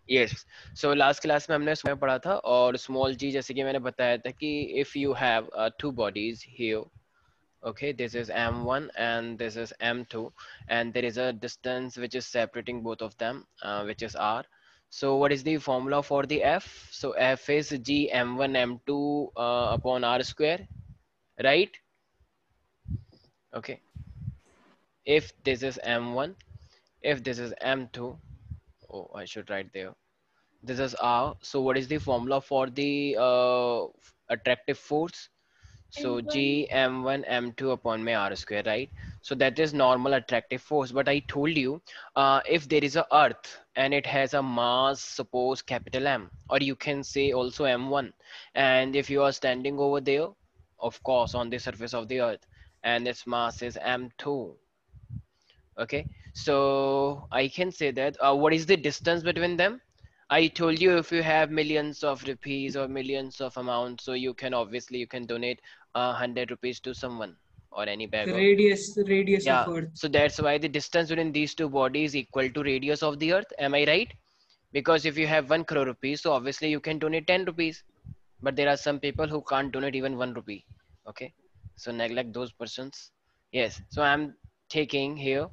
Yes, so last class में हमने समय पढ़ा था, और स्मॉल जी जैसे कि मैंने बताया था कि if you have two bodies here, okay, this is m1 and this is m2, and there is a distance which is separating both of them, which is r. So what is the formula for the f? So f is g m1 m2 upon r square, right? Okay, if this is m1, if this is m2, oh, I should write there, this is r. So what is the formula for the attractive force? So G m1 m2 upon my r square, right? So that is normal attractive force. But I told you, if there is a earth and it has a mass, suppose capital M, or you can say also m1, and if you are standing over there, of course, on the surface of the earth, and its mass is m2, okay, so I can say that what is the distance between them? I told you, if you have millions of rupees or millions of amounts, so you can obviously you can donate 100 rupees to someone or any The beggar. radius of Yeah, Earth. so that's why the distance between these two bodies equal to radius of the earth. Am I right? Because if you have 1 crore rupees, so obviously you can donate 10 rupees. But there are some people who can't donate even 1 rupee. Okay, so neglect those persons. Yes, so I'm taking here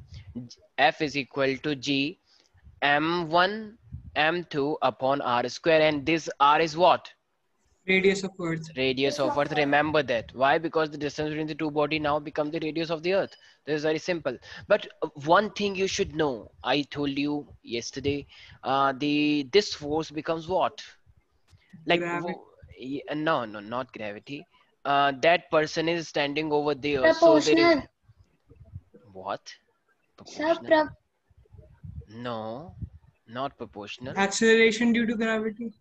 f is equal to g m1 m2 upon r square, and this r is what? Radius of Earth. Radius of earth. Remember that. Why? Because the distance between the two body now become the radius of the earth. This is very simple. But one thing you should know, I told you yesterday, the this force becomes what? Like Gravity. no, no, not gravity. That person is standing over there, so there is Proportional. what? Sir, Proportional? No, not proportional. Acceleration due to gravity.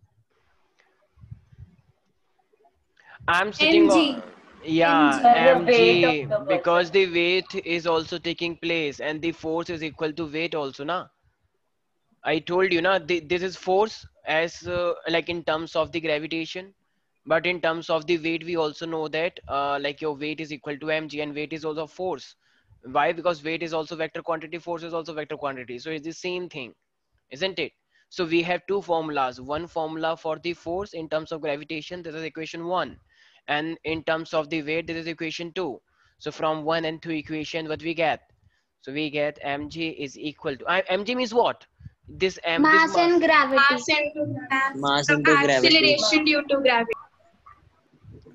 I'm sitting on, mg. yeah, mg. The weight of mg, the because person. the weight is also taking place and the force is equal to weight also, na? I told you, na, this is force as like in terms of the gravitation, but in terms of the weight, we also know that like your weight is equal to mg, and weight is also force. Why? Because weight is also vector quantity, force is also vector quantity. So it's the same thing, isn't it? So we have two formulas. One formula for the force in terms of gravitation, this is equation 1. And in terms of the weight, this is equation 2. So from 1 and 2 equation, what we get? So we get mg is equal to, mg means what? This Mass mass. and gravity. Mass and Mass into gravity. acceleration due to gravity.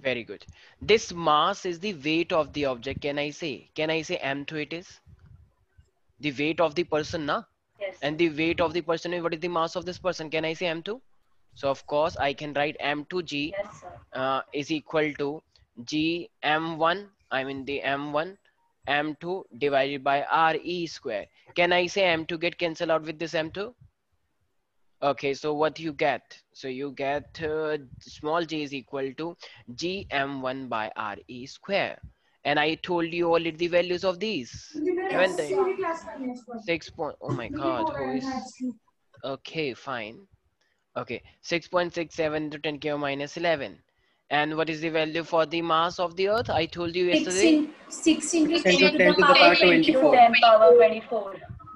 Very good. This mass is the weight of the object. Can I say? Can I say m2 it is? The weight of the person, na? Yes, sir. And the weight of the person is what is the mass of this person? Can I say m2? So of course I can write m2g Yes, sir. is equal to g m1, I mean the m1 m2 divided by re square. Can I say m2 get cancelled out with this m2? Okay, so what you get? So you get small g is equal to g m1 by re square. And I told you already the values of these, haven't Yes, I? sir. 6 point, oh my god, who is, okay, fine. Okay, 6.67 to 10 power minus 11. And what is the value for the mass of the earth? I told you 6 yesterday. in 6 into 6 10 into to 10 the to the power power 10 into 24. 24. 10 power 24.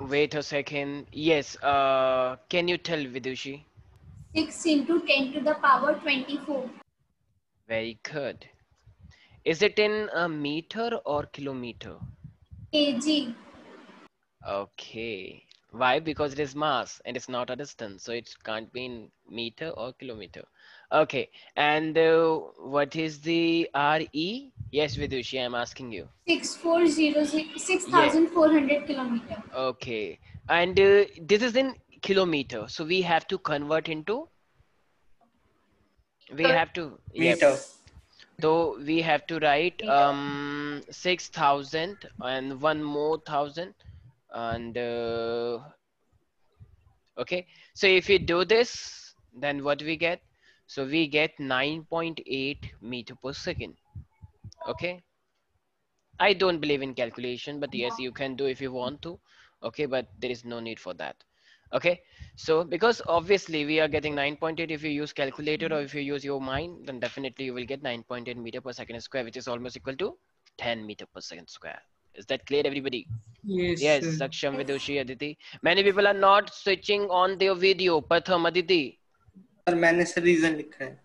Wait a second. Yes, can you tell Vidushi? 6 into 10 to the power 24. Very good. Is it in a meter or kilometer? kg. Okay. Why? Because it is mass and it's not a distance, so it can't be in meter or kilometer. Okay. And what is the RE? Yes, Vidushi, I'm asking you. 6400 Yeah. 6400 kilometer. Okay. And this is in kilometer, so we have to convert into. We have to. Yep. Meter. So we have to write Meter. 6,000 and one more thousand, and okay, so if we do this, then what we get? So we get 9.8 meter per second. Okay, I don't believe in calculation, but yes, you can do if you want to. Okay, but there is no need for that. Okay, so because obviously we are getting 9.8, if you use calculator or if you use your mind, then definitely you will get 9.8 meter per second square, which is almost equal to 10 meter per second square. Is that clear, everybody? Yes, Yes, sir. Saksham, Vidushi, Aditi. Many people are not switching on their video. Pratham, Aditi. Sir मैंने sir reason लिखा है.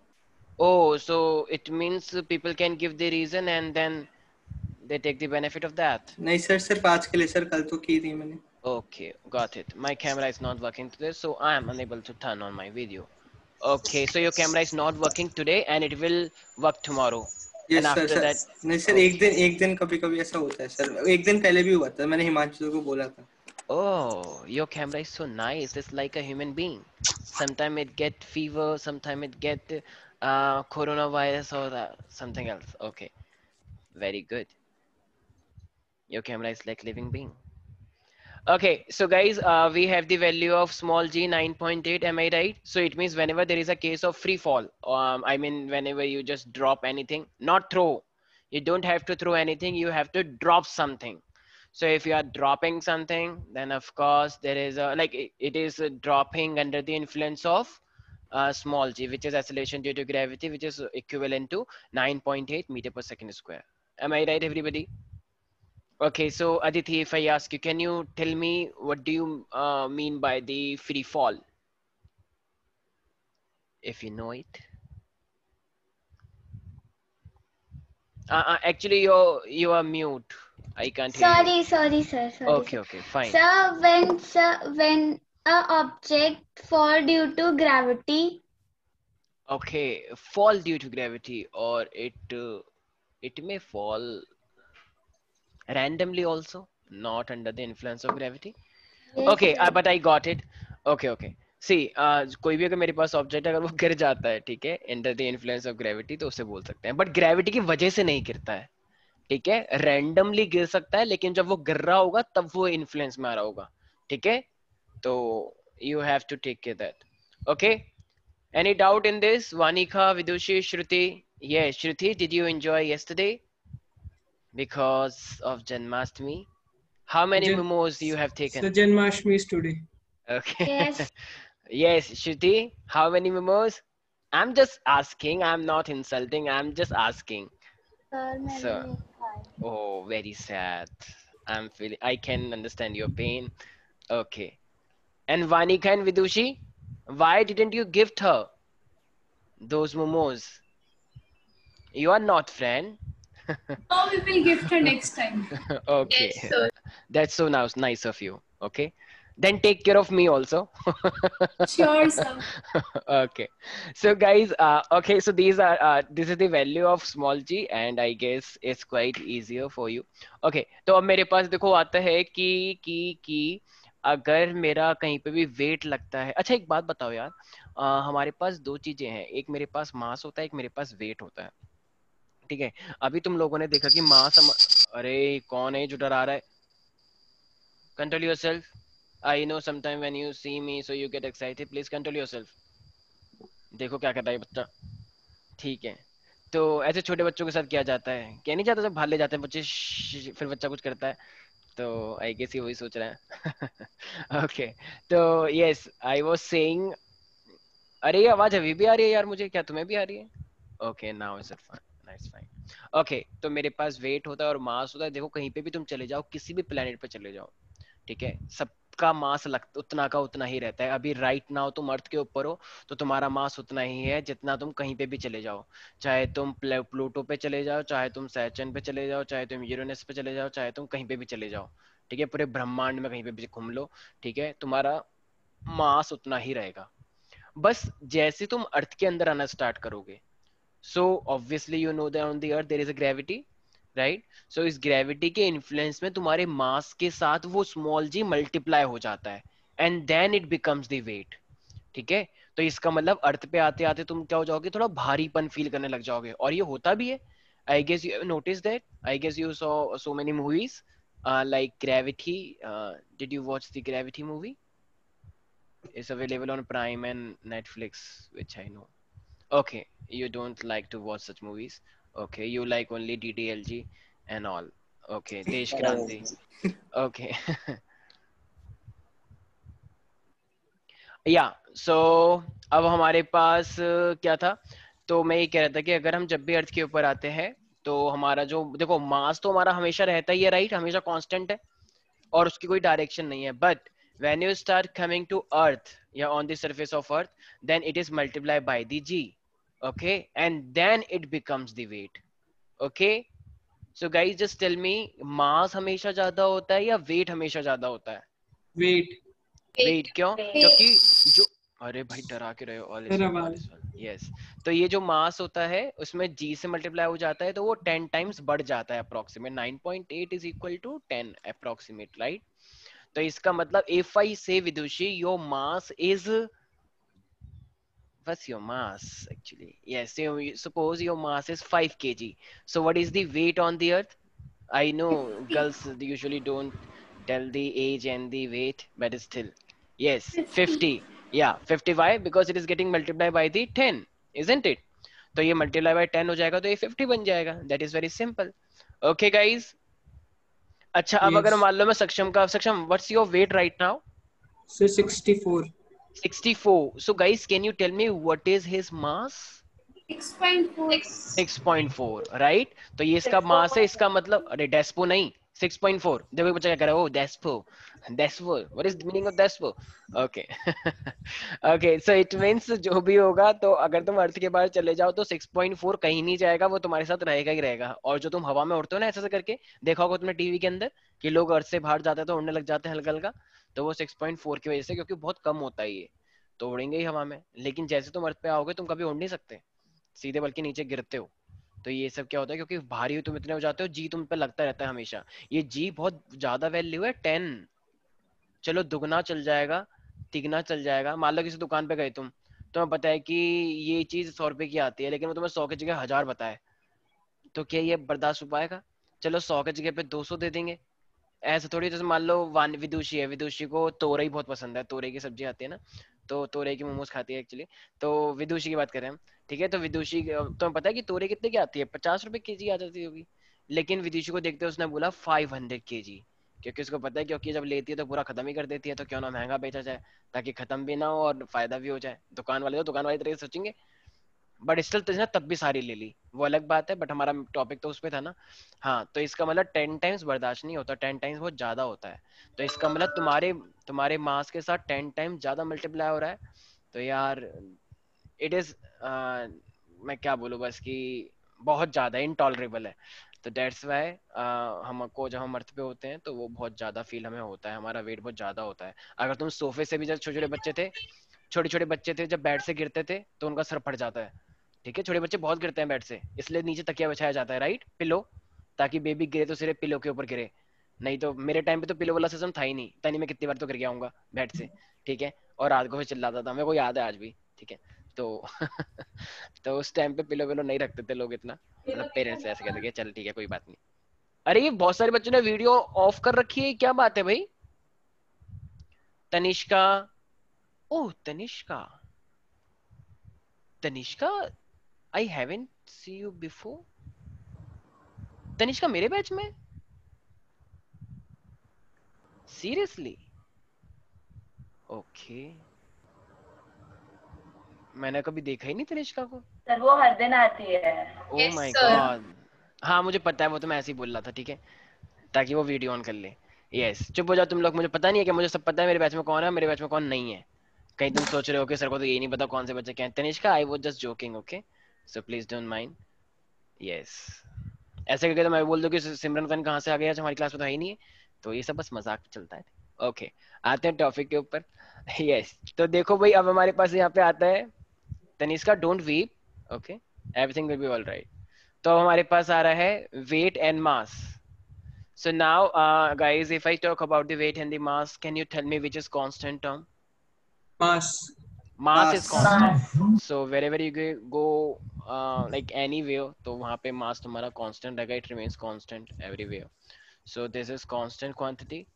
Oh, so it means people can give the reason and then they take the benefit of that. नहीं sir सिर्फ आज के लिए sir, कल तो की थी मैंने. Okay, got it. My camera is not working today, so I am unable to turn on my video. Okay, so your camera is not working today and it will work tomorrow. Yes And sir. after that, नहीं sir, एक दिन कभी कभी ऐसा होता है sir. एक दिन पहले भी हुआ था, मैंने हिमांशु को बोला था. oh, your camera is so nice. It's like a human being. Sometime it get fever, sometime it get coronavirus or something else. Okay, very good. Your camera is like living being. Okay, so guys, we have the value of small g 9.8. Am I right? So it means whenever there is a case of free fall, I mean, whenever you just drop anything, not throw, you don't have to throw anything, you have to drop something. So if you are dropping something, then of course there is a, like it is dropping under the influence of small g, which is acceleration due to gravity, which is equivalent to 9.8 meter per second square. Am I right, everybody? Okay, so Aditi, if I ask you, can you tell me what do you mean by the free fall? If you know it. Actually, you are mute. I can't hear you. Sorry, sir. Okay, okay, fine. Sir, when a object fall due to gravity, Okay, fall due to gravity, or it may fall randomly also, not under the influence of gravity. yes, Okay, sir. but I got it. Okay, okay. See, कोई भी अगर मेरे पास object अगर वो गिर जाता है, ठीक है, under the influence of gravity, तो उसे बोल सकते हैं. बट ग्रेविटी की वजह से नहीं गिरता है, ठीक है, रैंडमली गिर सकता है, लेकिन जब वो गिर रहा होगा तब वो इन्फ्लुएंस में आ रहा होगा, ठीक है. तो you have to take care that. Okay, any doubt in this? Vanika, Vidushi, Shruti? Yes, Shruti, did you enjoy yesterday because of Janmashtami? How many Jan- momos you have taken? So Janmashtami is today. Okay. Yes. Yes, Shruti, how many momos? I'm just asking. I'm not insulting. I'm just asking. Sir, So, oh, very sad. I'm feeling. I can understand your pain. Okay. And Vanika and Vidushi, why didn't you gift her those momos? You are not friend. Oh, we will gift her next time. Okay. Yes, sir. That's so nice of you. Okay. Then take care of me also. Sure, sir. Okay, so guys, okay, so these are this is the value of small g and I guess it's quite easier for you. Okay, तो अब मेरे पास देखो आता है कि अगर मेरा कहीं पे भी वेट लगता है. अच्छा, एक बात बताओ यार, हमारे पास दो चीजें हैं, एक मेरे पास मास होता है, एक मेरे पास वेट होता है, ठीक है. अभी तुम लोगों ने देखा कि मास, अरे कौन है जो डरा रहा है? Control yourself. I know sometime when you see me so you get excited. Please control yourself. देखो क्या कर रहा है बच्चा, ठीक है. तो ऐसे छोटे बच्चों के साथ किया जाता है, क्या नहीं जाता, जब बाहर ले जाते हैं बच्चे, फिर बच्चा कुछ करता है, तो आई गेस ये वही सोच रहा है. ओके, तो यस, आई वाज सेइंग. अरे ये आवाज अभी भी आ रही है यार मुझे, क्या तुम्हें भी आ रही है? Okay, now it's fine. Okay, तो मेरे पास वेट होता है और मास होता है. देखो कहीं पे भी तुम चले जाओ, किसी भी प्लेनेट पे चले जाओ, ठीक है, सबका मास उतना का उतना ही रहता है. अभी राइट नाउ तुम अर्थ के ऊपर हो तो तुम्हारा मास उतना ही है जितना तुम कहीं पे भी चले जाओ, चाहे तुम प्लूटो पे चले जाओ, चाहे तुम सैटर्न पे चले जाओ, चाहे तुम यूरेनस पे चले जाओ, चाहे तुम कहीं पे भी चले जाओ, ठीक है, पूरे ब्रह्मांड में कहीं पे भी घूम लो, ठीक है, तुम्हारा मास उतना ही रहेगा. बस जैसे तुम अर्थ के अंदर आना स्टार्ट करोगे, so obviously you know that on the earth there is a gravity, right? So इस ग्रेविटी के इन्फ्लुएंस में तुम्हारे मास के साथ वो स्मॉल जी मल्टीप्लाई हो जाता है and then it becomes the weight, ठीक है. तो इसका मतलब अर्थ पे आते आते तुम क्या हो जाओगे, थोड़ा भारीपन फील करने लग जाओगे, और ये होता भी है. I guess you notice that, I guess you saw so many movies like Gravity. Did you watch the Gravity movie? It's available on Prime and Netflix, which I know. Okay, you don't like to watch such movies. Okay, you like only DDLG and all. Okay, Desh Kranti. Okay. या सो अब हमारे पास क्या था, तो मैं ये कह रहा था कि अगर हम जब भी अर्थ के ऊपर आते हैं तो हमारा जो देखो मास तो हमारा हमेशा रहता ही है, राइट, हमेशा कांस्टेंट है और उसकी कोई डायरेक्शन नहीं है. But when you start coming to earth या on the surface of earth, then it is multiply by the g. Okay, and then it becomes the weight. Okay, so guys just tell me, mass हमेशा ज्यादा होता है या wait हमेशा ज्यादा होता है? वेट. वेट क्यों? क्योंकि जो, अरे भाई डरा के रहे हो, ऑल इज बराबर. यस. तो ये जो मास होता है उसमें g से मल्टीप्लाई हो जाता है तो वो 10 टाइम्स बढ़ जाता है, approximate 9.8 is equal to 10 approximate, right. तो इसका मतलब if I say Vidushi your mass is, what's your mass actually? Yes, so suppose your mass is 5 kg. So what is the weight on the earth? I know girls usually don't tell the age and the weight, but still, yes, 50. Yeah, 55 because it is getting multiplied by the 10, isn't it? तो ये multiply by 10 हो जाएगा तो ये 50 बन जाएगा. That is very simple. Okay guys. अच्छा, अब अगर Yes. मान लो मैं सक्षम, what's your weight right now? So 64. 64. So guys, can you tell me what is his mass? 6.4. 6.4, right? तो ये इसका मास है, इसका मतलब, अरे डेस्पो नहीं, 6.4. देखो बच्चा क्या कह रहा है, ओ डेस्पो, डेस्पो, what is the meaning of डेस्पो? Okay. Okay, so it means जो भी होगा, तो अगर तुम अर्थ के बाहर चले जाओ तो 6.4 कहीं नहीं जाएगा, वो तुम्हारे साथ रहेगा ही रहेगा. और जो तुम हवा में उड़ते हो ना ऐसे ऐसे करके, देखा होगा तुमने टीवी के अंदर कि लोग अर्थ से बाहर जाते हैं तो उड़ने लग जाते हैं हल्का हल्का, तो वो 6.4 की वजह से, क्योंकि बहुत कम होता है ये, तो उड़ेंगे ही हवा में. लेकिन जैसे तुम अर्थ पे आओगे तुम कभी उड़ नहीं सकते सीधे, बल्कि नीचे गिरते हो. तो ये सब क्या होता है, क्योंकि भारी तुम इतने हो जाते हो, जी तुम पे लगता रहता है हमेशा. ये जी बहुत ज्यादा वैल्यू है, 10. चलो दुगना चल जाएगा, तिगना चल जाएगा. मान लो किसी दुकान पे गए तुम, तुम्हें पता है कि ये चीज 100 रुपए की आती है, लेकिन वो तुम्हें 100 की जगह 1000 बताए, तो क्या ये बर्दाश्त हो पाएगा? चलो 100 की जगह पे 200 दे देंगे. ऐसे थोड़ी, जैसे मान लो विदुषी है, विदुषी को तोरई बहुत पसंद है, तोरई की सब्जी आती है ना, तो तोरई की मोमोज खाती है एक्चुअली. तो विदुषी की बात करें हम, ठीक है, तो विदुषी तुम्हें पता है कि तोरई कितने की आती है? 50 रुपए केजी आ जाती होगी. लेकिन विदुषी को देखते उसने बोला 500 केजी, क्योंकि उसको पता है क्योंकि जब लेती है तो पूरा खत्म ही कर देती है, तो क्यों ना महंगा बेचा जाए, ताकि खत्म भी ना हो और फायदा भी हो जाए. दुकान वाले तो दुकान वाली तरह से सोचेंगे. बट स्टिल तुझे तब भी सारी ले ली, वो अलग बात है, बट हमारा टॉपिक तो उस पे था ना. हाँ, तो इसका मतलब 10 टाइम्स बर्दाश्त नहीं होता, 10 टाइम्स बहुत ज्यादा होता है. तो इसका मतलब तुम्हारे मास के साथ 10 टाइम्स ज्यादा मल्टीप्लाई हो रहा है. तो यार इट इज, मैं क्या बोलूँ बस कि बहुत ज्यादा इनटॉलरेबल है. तो दैट्स वाई हमको जब हम अर्थ पे होते हैं तो वो बहुत ज्यादा फील हमें होता है, हमारा वेट बहुत ज्यादा होता है. अगर तुम सोफे से भी, जब छोटे छोटे बच्चे थे, छोटे छोटे बच्चे थे, जब बेड से गिरते थे तो उनका सर फट जाता है. ठीक है, छोटे बच्चे बहुत गिरते हैं बेड से, इसलिए नीचे तकिया बिछाया जाता है, राइट, पिलो, ताकि बेबी गिरे तो सिर्फ पिलो के ऊपर गिरे. नहीं तो मेरे टाइम पे तो पिलो वाला सिस्टम था ही नहीं, तनी मैं कितनी बार तो गिर गया हूँ बेड से. ठीक है, और रात को फिर चिल्लाता था, मेरे को याद है आज भी. ठीक है, तो तो उस टाइम पे पिलो विलो नहीं रखते थे लोग इतना, मतलब पेरेंट्स ऐसे कहते थे चल ठीक है कोई बात नहीं. अरे ये बहुत सारे बच्चों ने वीडियो ऑफ कर रखी है, क्या बात है भाई? तनिष्का, ओह Tanishka, Tanishka, I haven't see you before. Tanishka मेरे बैच में? Seriously? Okay. मैंने कभी देखा ही नहीं तनिष्का को. सर वो हर दिन आती है. Oh my God. हाँ मुझे पता है, वो तो मैं ऐसे ही बोल रहा था, ठीक है, ताकि वो वीडियो ऑन कर ले. यस, चुप हो जाओ तुम लोग, मुझे पता नहीं है कि, मुझे सब पता है मेरे बैच में कौन है, मेरे बैच में कौन नहीं है. कहीं तुम सोच रहे हो कि सर को तो ये नहीं पता कौन से बच्चे क्या हैं. Tanishka, I was just joking, okay? So please don't mind. Yes. ऐसे करके तो मैं बोल दूं कि सिमरन खान कहाँ से आ गया, हमारी क्लास में तो है ही नहीं है. तो ये सब बस मजाक चलता है. ओके, आते हैं टॉपिक के ऊपर. यस, तो देखो भाई, अब हमारे पास यहाँ पे आता है Tanishka, don't weep, okay, everything will be all right. तो अब हमारे पास आ रहा है weight and mass. So now, guys, if I talk about the weight and the mass, can you tell me which is constant term? Mass. Mass is constant. So wherever you go, like anywhere, तो वहाँ पे mass तुम्हारा constant रहेगा. It remains constant everywhere. So this is constant quantity,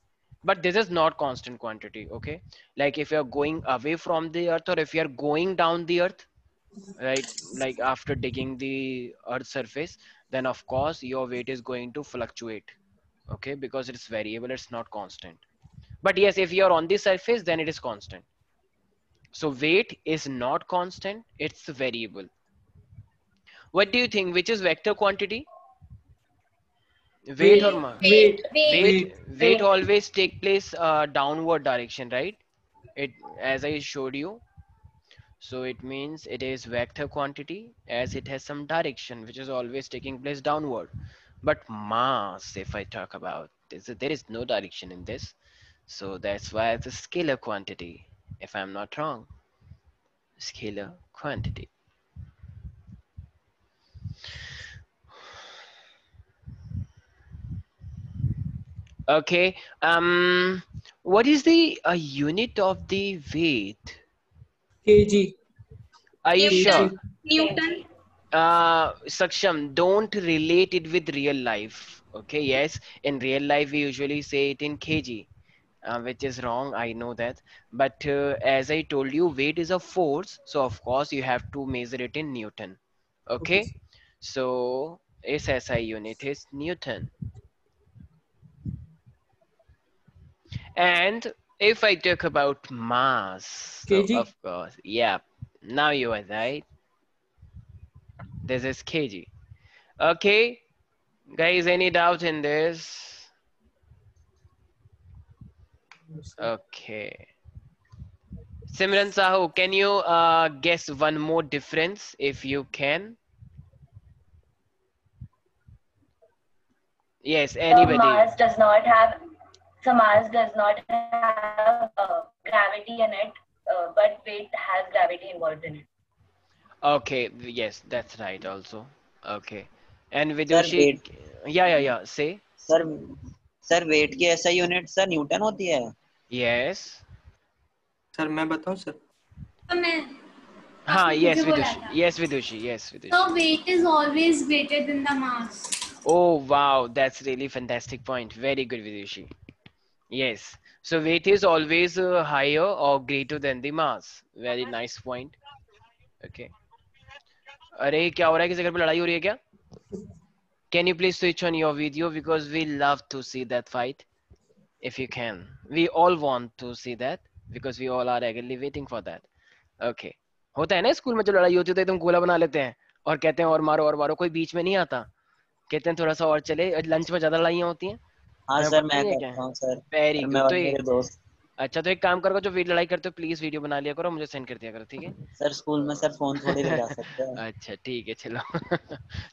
but this is not constant quantity. Okay, like if you are going away from the earth, or if you are going down the earth, right, like after digging the earth's surface, then of course your weight is going to fluctuate. Okay, because it's variable, it's not constant. But yes, if you are on the surface, then it is constant. So weight is not constant, it's variable. What do you think, which is vector quantity? weight or mass? Weight. Weight always take place downward direction, right? It, as I showed you. So it means it is vector quantity as it has some direction which is always taking place downward. But mass, if I talk about this, there is no direction in this. So that's why it's a scalar quantity, if I'm not wrong. Scalar quantity. Okay. What is the unit of the weight? kg. Are you sure? Newton. Saksham, don't relate it with real life. Okay, yes, in real life we usually say it in kg, which is wrong, I know that. But as I told you, weight is a force, so of course you have to measure it in Newton. Okay, Okay, sir. so its SI unit is Newton. And if I talk about mass, so kg. of course, yeah, now you are right. This is kg. Okay, guys, any doubt in this? Okay. Simran Sahu, can you guess one more difference if you can? Yes, So anybody. Mars does not have gravity in it, but weight has gravity involved in it. Okay, yes, that's right also. Okay. And sir Vidushi, weight yeah, say. Sir sir weight की ऐसा unit sir Newton होती है. Yes. Sir मैं बताऊं sir. तो मैं हाँ, आपने yes, मुझे बोला Vidushi. था. Yes, Vidushi. Yes, So Vidushi. weight is always greater than the mass. Oh, wow, that's really fantastic point. Very good, Vidushi. Yes. So weight is always higher or greater than the mass. Very nice point. Okay. अरे क्या हो रहा है, किसी घर पे लड़ाई हो रही है क्या? Can you please switch on your video because we love to see that fight if you can. We all want to see that because we all are eagerly waiting for that. Okay. होता है ना school में जो लड़ाई होती है तो एकदम गोला बना लेते हैं और कहते हैं और मारो, कोई बीच में नहीं आता, कहते हैं थोड़ा सा और चले, लंच में ज्यादा लड़ाइयाँ होती हैं. हाँ हमें सर पता मैं नहीं है क्या? करता हूँ सर. वेरी सर मैं गुड. और तो मेरे दोस्त. अच्छा, तो एक काम करो, जो लड़ाई करते हो प्लीज वीडियो बना लिया करो, मुझे सेंड कर दिया करो, ठीक है? सर स्कूल में सर फोन थोड़ी बजा सकते हैं. अच्छा ठीक है, चलो.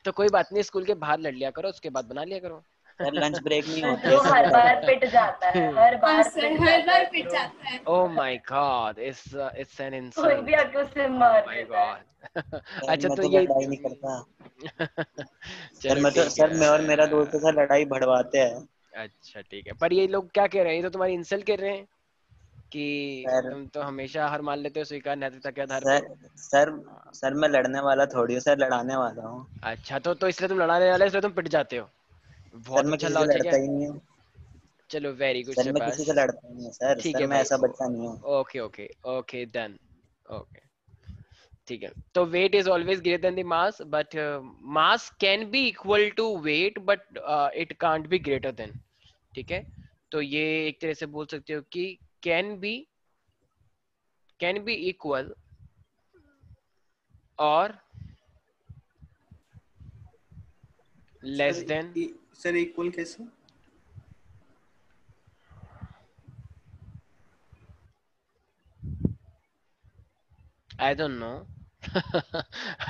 तो कोई बात नहीं, स्कूल के बाहर लड़ लिया करो, उसके बाद बना लिया करो. सर लंच ब्रेक नहीं होती जो है हर सर. बार पिट जाता है, हर बार पिट जाता है. Oh my God, it's an कोई insult. भी आके उसे Oh मार my देता है. God. सर अच्छा मैं तो तो ये लड़ाई नहीं करता. सर चलो मैं तो ठीक सर मैं और मेरा दोस्त है. तो सर लड़ाई बढ़वाते हैं. अच्छा ठीक है, पर ये लोग क्या कह रहे हैं, ये तो तुम्हारी इंसल्ट कर रहे हैं कि सर तुम तो हमेशा हार मान लेते हो स्वीकार नैतिकता के आधार पे. सर सर सर मैं लड़ने वाला थोड़ी हूँ सर, लड़ाने वाला हूँ. अच्छा, तो इसलिए तुम लड़ाने वाले, इसलिए तुम पिट जाते हो. सर बहुत मैं अच्छा किसी से लॉजिक लड़ता है. ही नहीं हूँ. चलो वेरी गुड सर मैं किसी शाबाश. से लड़ता नहीं हूँ सर. ठीक सर है मैं भाई. ऐसा बच्चा नहीं हूँ. Okay done. ओके ठीक है. तो weight is always greater than the mass, but mass can be equal to weight, but it can't be greater than. ठीक है, तो ये एक तरह से बोल सकते हो कि can be equal or less than. Sir equal कैसे? I don't know.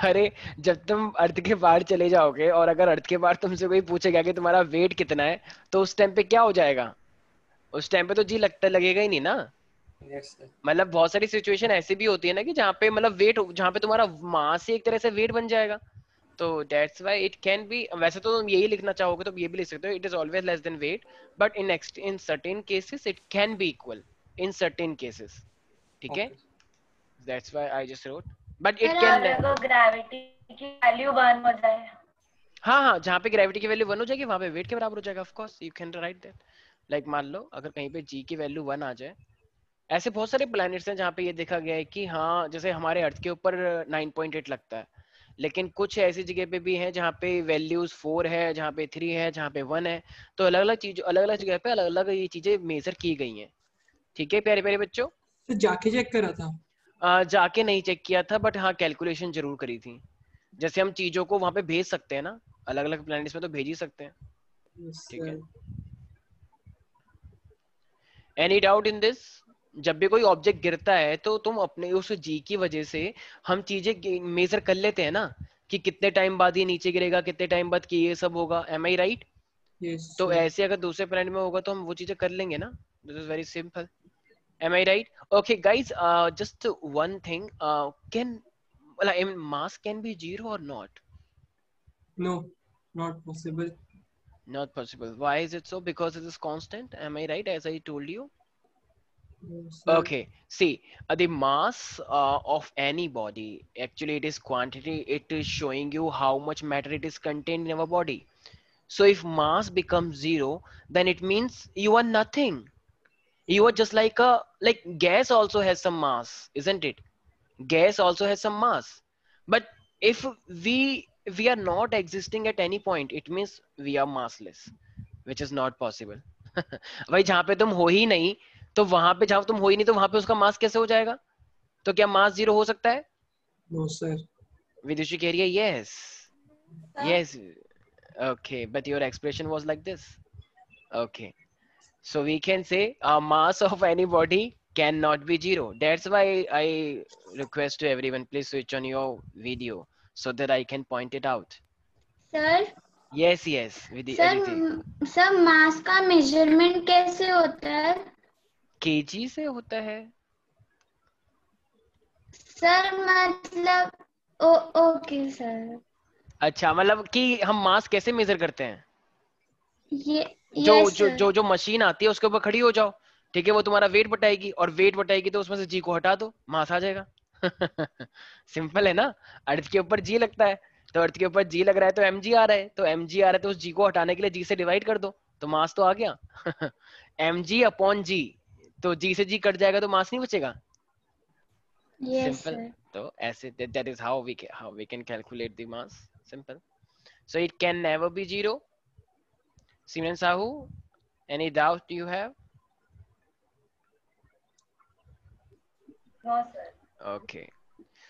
अरे जब तुम अर्थ के बाहर चले जाओगे और अगर अर्थ के बाहर तुमसे कोई पूछेगा कि तुम्हारा वेट कितना है, तो उस टाइम पे क्या हो जाएगा? उस टाइम पे तो जी लगेगा ही नहीं ना. Yes sir. मतलब बहुत सारी सिचुएशन ऐसी भी होती है ना कि जहाँ पे मतलब वेट, जहाँ पे तुम्हारा मास ही एक तरह से वेट बन जाएगा. तो that's why it can B. वैसे तो तुम यही लिखना चाहोगे तो ये भी लिख सकते हो, it is always less than weight, but in certain cases it can be equal in certain cases. ठीक है, that's why I just wrote, but it can. अगर ग्रेविटी की वैल्यू 1 हो जाए. हाँ, जहाँ पे ग्रेविटी की वैल्यू 1 हो जाएगी वहां पे वेट के बराबर हो जाएगा. Of course you can write that. Like मान लो अगर कहीं पे जी की वैल्यू 1 आ जाए, ऐसे बहुत सारे प्लैनेट्स हैं जहाँ पे ये देखा गया है कि हाँ, जैसे हमारे अर्थ के ऊपर 9.8 लगता है, लेकिन कुछ ऐसी जगह पे भी हैं जहाँ पे वैल्यूज 4 है, जहाँ पे 3 है, जहाँ पे 1 है. तो अलग अलग जगह पे अलग अलग ये चीजें मेजर की गई हैं. ठीक है प्यारे प्यारे बच्चों. तो जाके चेक करा था? जाके नहीं चेक किया था, बट हाँ कैलकुलेशन जरूर करी थी. जैसे हम चीजों को वहां पे भेज सकते हैं ना, अलग अलग प्लैनेट्स में तो भेज ही सकते हैं. Yes, ठीक है? sir. Any doubt in this? जब भी कोई ऑब्जेक्ट गिरता है तो तुम अपने उस जी की वजह से हम चीजें मेजर कर लेते हैं ना, कि कितने टाइम बाद ये नीचे गिरेगा, कितने टाइम बाद कि ये सब होगा. M I right? Yes, तो sir. ऐसे अगर दूसरे प्लेनेट में होगा तो हम वो चीजें कर लेंगे ना. This is very simple. Am I right? Okay, guys. Just one thing. Can well, I mean, mass can be zero or not? No, not possible. Not possible. Why is it so? Because it is constant. Am I right? As I told you. Yes, sir. Okay. See, the mass of any body, actually, it is quantity. It is showing you how much matter it is contained in our body. So if mass becomes zero, then it means you are nothing. You are just like gas also has some mass, isn't it? Gas also has some mass. But if we we are not existing at any point, it means we are massless, which is not possible. भाई जहां पे तुम हो ही नहीं, तो वहां पे जहां तुम हो ही नहीं तो वहां पे उसका मास कैसे हो जाएगा? तो क्या मास जीरो हो सकता है? No, sir. विदुषी कह रही है yes. Yes. Okay, but your expression was like this. Okay, so we can say a mass of any body cannot be zero. That's why I request to everyone, please switch on your video so that I can point it out. Sir Yes, yes, Aditi. Sir mass का measurement कैसे होता है? kg से होता है. Sir मतलब okay sir. अच्छा, मतलब कि हम मास कैसे मेजर करते हैं? ये जो यस जो सर. जो जो मशीन आती है उसके ऊपर खड़ी हो जाओ, ठीक है, वो तुम्हारा वेट बताएगी, और वेट बताएगी तो उसमें से जी को हटा दो, मास आ जाएगा. सिंपल है ना. अर्थ के ऊपर जी लगता है, तो अर्थ के ऊपर जी लग रहा है तो एम जी आ रहा है, तो एम जी आ रहा है तो उस जी को हटाने के लिए जी से डिवाइड कर दो, तो मास तो आ गया. एम जी अपॉन जी, तो जी से जी कट जाएगा तो मास नहीं बचेगा. Yes simple. सर. तो ऐसे that is how we can calculate the mass. Simple. So it can never be zero. Simran Sahu, any doubt you have? No, sir. Okay.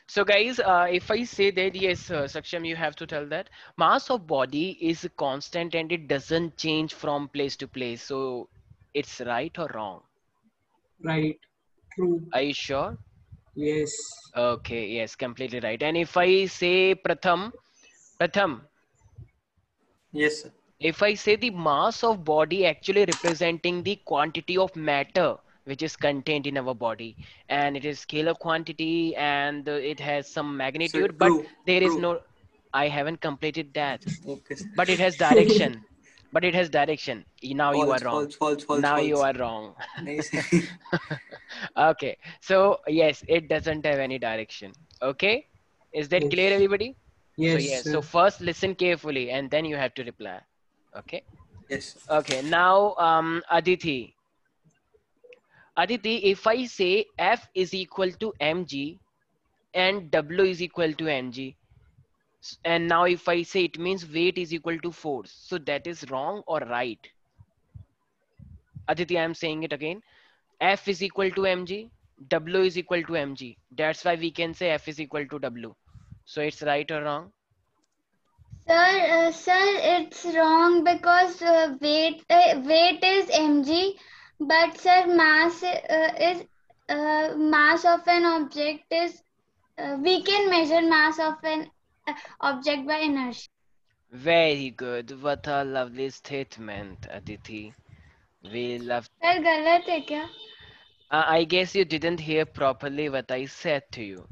So guys, if I say that, yes, Saksham, you have to tell that mass of body is constant and it doesn't change from place to place. So it's right or wrong? Right. True. Are you sure? Yes. Okay, yes, completely right. And if I say Pratham, Yes, sir. if I say the mass of body actually representing the quantity of matter which is contained in our body, and it is scalar quantity, and it has some So magnitude, but true. there is True. no, I haven't completed that, Okay, sir. but it has direction. But it has direction. Now you are False, wrong. false, false, false, Now you false. are wrong. Nice. Okay, so yes, it doesn't have any direction. Okay, is that clear, Yes. everybody? So Yes, yes, sir. so first listen carefully and then you have to reply. Okay. Yes. Okay, now Aditi, if I say F is equal to mg and W is equal to mg, and now if I say it means weight is equal to force, so that is wrong or right? Aditi, I am saying it again. F is equal to mg, W is equal to mg. That's why we can say F is equal to W. So it's right or wrong? Sir, it's wrong because weight is mg, but sir, mass of an object is we can measure mass of an object by inertia. Very good. What a lovely statement, Aditi. We love. Sir गलत है क्या? I guess you didn't hear properly what I said to you.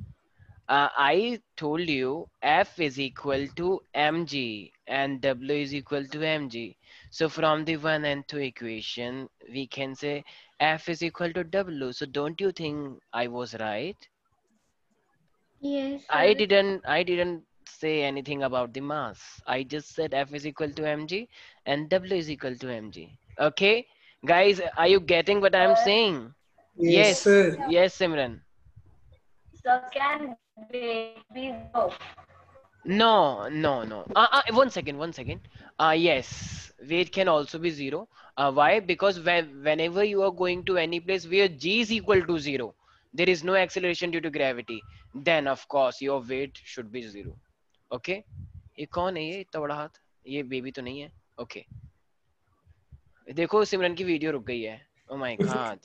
I told you F is equal to mg and W is equal to mg. So from the 1 and 2 equation, we can say F is equal to W. So don't you think I was right? Yes I sir. didn't say anything about the mass. I just said F is equal to mg and W is equal to mg. Okay, guys, are you getting what I'm Sir, saying? Yes, Yes, sir. yes, Simran. sir, can weight be zero? No, no, no. One second, one second. Yes, weight can also be zero. Why? Because whenever you are going to any place where g is equal to zero, there is no acceleration due to gravity. Then of course your weight should be zero. Okay? ये कौन है ये इतना बड़ा हाथ? ये baby तो नहीं है? Okay. देखो सिमरन की वीडियो रुक गई है. Oh my God.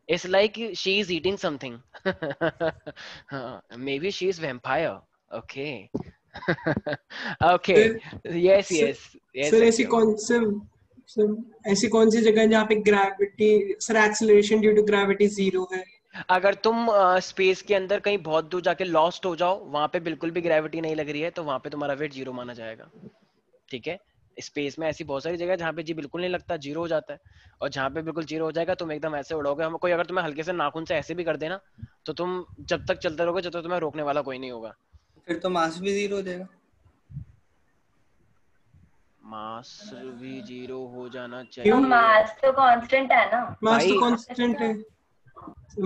It's like she is eating something. Maybe she is vampire. Okay. Okay. Yes, sir yes. Yes, sir Satyam. ऐसी कौन सी जगह है जहाँ पे gravity sir acceleration due to gravity 0 है? अगर तुम स्पेस के अंदर कहीं बहुत दूर जाके लॉस्ट हो जाओ, वहां पे बिल्कुल भी ग्रेविटी नहीं लग रही है, तो वहां पे तुम्हारा वेट 0 माना जाएगा. ठीक है. स्पेस में ऐसी बहुत सारी जगह है जहाँ पे जी बिल्कुल नहीं लगता, 0 हो जाता है. और जहाँ पे बिल्कुल 0 हो जाएगा, तुम एकदम ऐसे उड़ोगे. हम कोई अगर तुम्हें हल्के से नाखून से ऐसे भी कर देना, तो तुम जब तक चलते रहोगे, जब तक तुम्हें रोकने वाला कोई नहीं होगा. फिर तो मास भी 0 हो जाएगा. मास भी 0 हो जाना तो चाहिए. मास तो कांस्टेंट है ना. मास तो भाई कांस्टेंट है.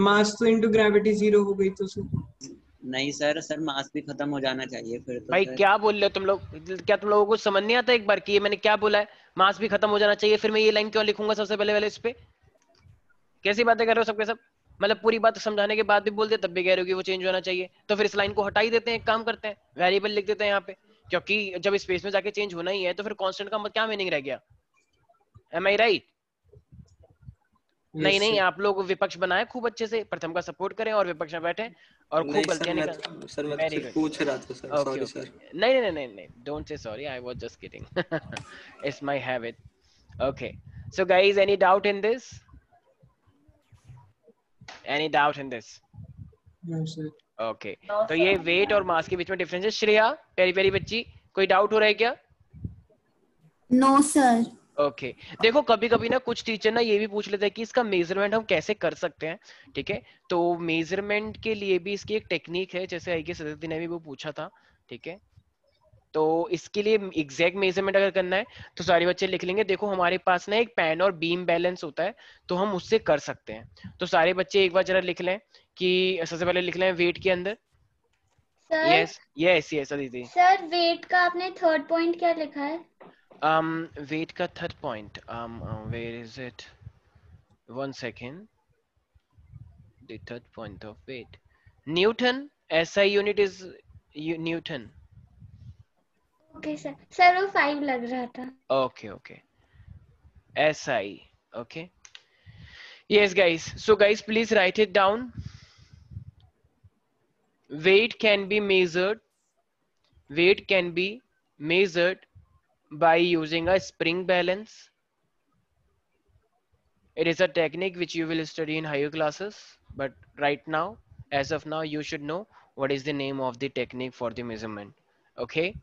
मास तो इनटू ग्रेविटी 0 हो गई तो सर. नहीं सर, सर मास भी खत्म हो जाना चाहिए फिर तो भाई सर. क्या बोल रहे हो तुम लोग? क्या तुम लोगों को समझ नहीं आता एक बार कि ये मैंने क्या बोला है? मास भी खत्म हो जाना चाहिए. फिर मैं ये लाइन क्यों लिखूंगा सबसे पहले वाले इस पे? कैसी बातें कर रहे हो सबके सब? मतलब पूरी बात समझाने के बाद भी बोल दे, तब भी कह रहे हो कि वो चेंज होना चाहिए. तो फिर इस लाइन को हटा ही देते हैं. एक काम करते हैं, वेरिएबल लिख देते हैं यहाँ पे. क्योंकि जब स्पेस में जाके चेंज होना ही है, तो फिर कांस्टेंट का क्या मीनिंग रह गया? M I right? नहीं नहीं, आप लोग विपक्ष बनाए खूब अच्छे से, प्रथम का सपोर्ट करें और विपक्ष में बैठे और खूब नहीं गलतियां सर, निकाल. सर मैं तो वेरी सिर्फ गुड. पूछ रहा था sir. Okay, sorry okay. Sir. नहीं नहीं नहीं नहीं, don't say sorry. I was just kidding. It's my habit. Okay. So guys, any doubt in this? Any doubt in this? हाँ सर. Okay. No, तो sir. ये वेट और mass के बीच में डिफरेंस है. श्रेया, प्यारी प्यारी बच्ची, कोई डाउट हो रहा है क्या? No sir. ओके. देखो कभी कभी ना कुछ टीचर ना ये भी पूछ लेते हैं कि इसका मेजरमेंट हम कैसे कर सकते हैं. ठीक है. तो मेजरमेंट के लिए भी इसकी एक टेक्निक है, जैसे आई गेस सदती ने भी वो पूछा था. ठीक है. तो इसके लिए एग्जैक्ट मेजरमेंट अगर करना है, तो सारे बच्चे लिख लेंगे. देखो हमारे पास ना एक पैन और बीम बैलेंस होता है, तो हम उससे कर सकते हैं. तो सारे बच्चे एक बार जरा लिख लें कि सबसे पहले लिख लें वेट के अंदर. Sir yes yes yes Aditi. Sir weight का आपने थर्ड पॉइंट क्या लिखा है? वेट का third point, where is it? One second. The third point of weight, newton. SI unit is newton. Okay sir. Sir वो 5 लग रहा था. Okay, okay. SI. Okay. Yes, guys. So, guys, please write it down. Weight can be measured. Weight can be measured by using a spring balance. It is a technique which you will study in higher classes. But right now, as of now, you should know what is the name of the technique for the measurement. Okay.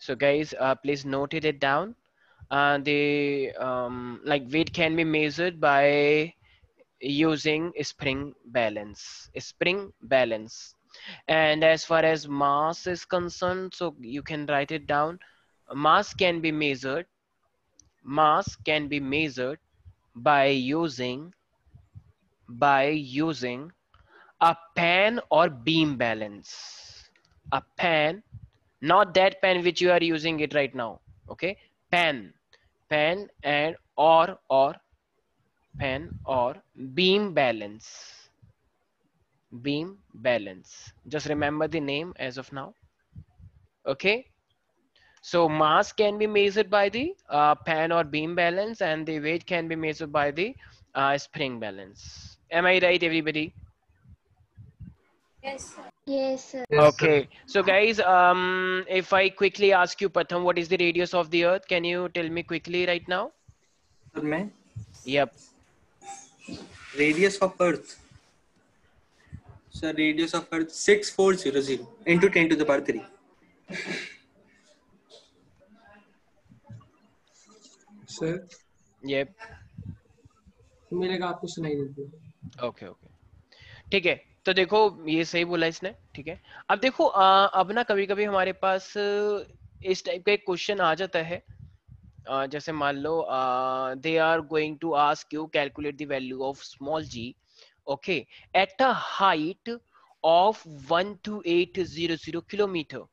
So, guys, please note it down. The like weight can be measured by using spring balance. And as far as mass is concerned, so you can write it down. Mass can be measured by using a pan or beam balance. A pan, not that pen which you are using it right now. Okay. Pan and or pen or beam balance. Just remember the name as of now. Okay. So mass can be measured by the pan or beam balance, and the weight can be measured by the spring balance. Am I right, everybody? Yes sir. Yes sir. Okay. So guys, if I quickly ask you, Pratham, what is the radius of the earth? Can you tell me quickly right now? Sir मैं Yep. radius of earth. Sir, radius of earth 6400 into 10 to the power 3. Sir Yep. मेरे का आपको सुनाई देती है. Okay okay. ठीक है. तो देखो ये सही बोला इसने. ठीक है. अब देखो अब ना कभी कभी हमारे पास इस टाइप का एक क्वेश्चन आ जाता है. जैसे मान लो they are going to ask you calculate the value of small g, okay, at a height of 12800 kilometre.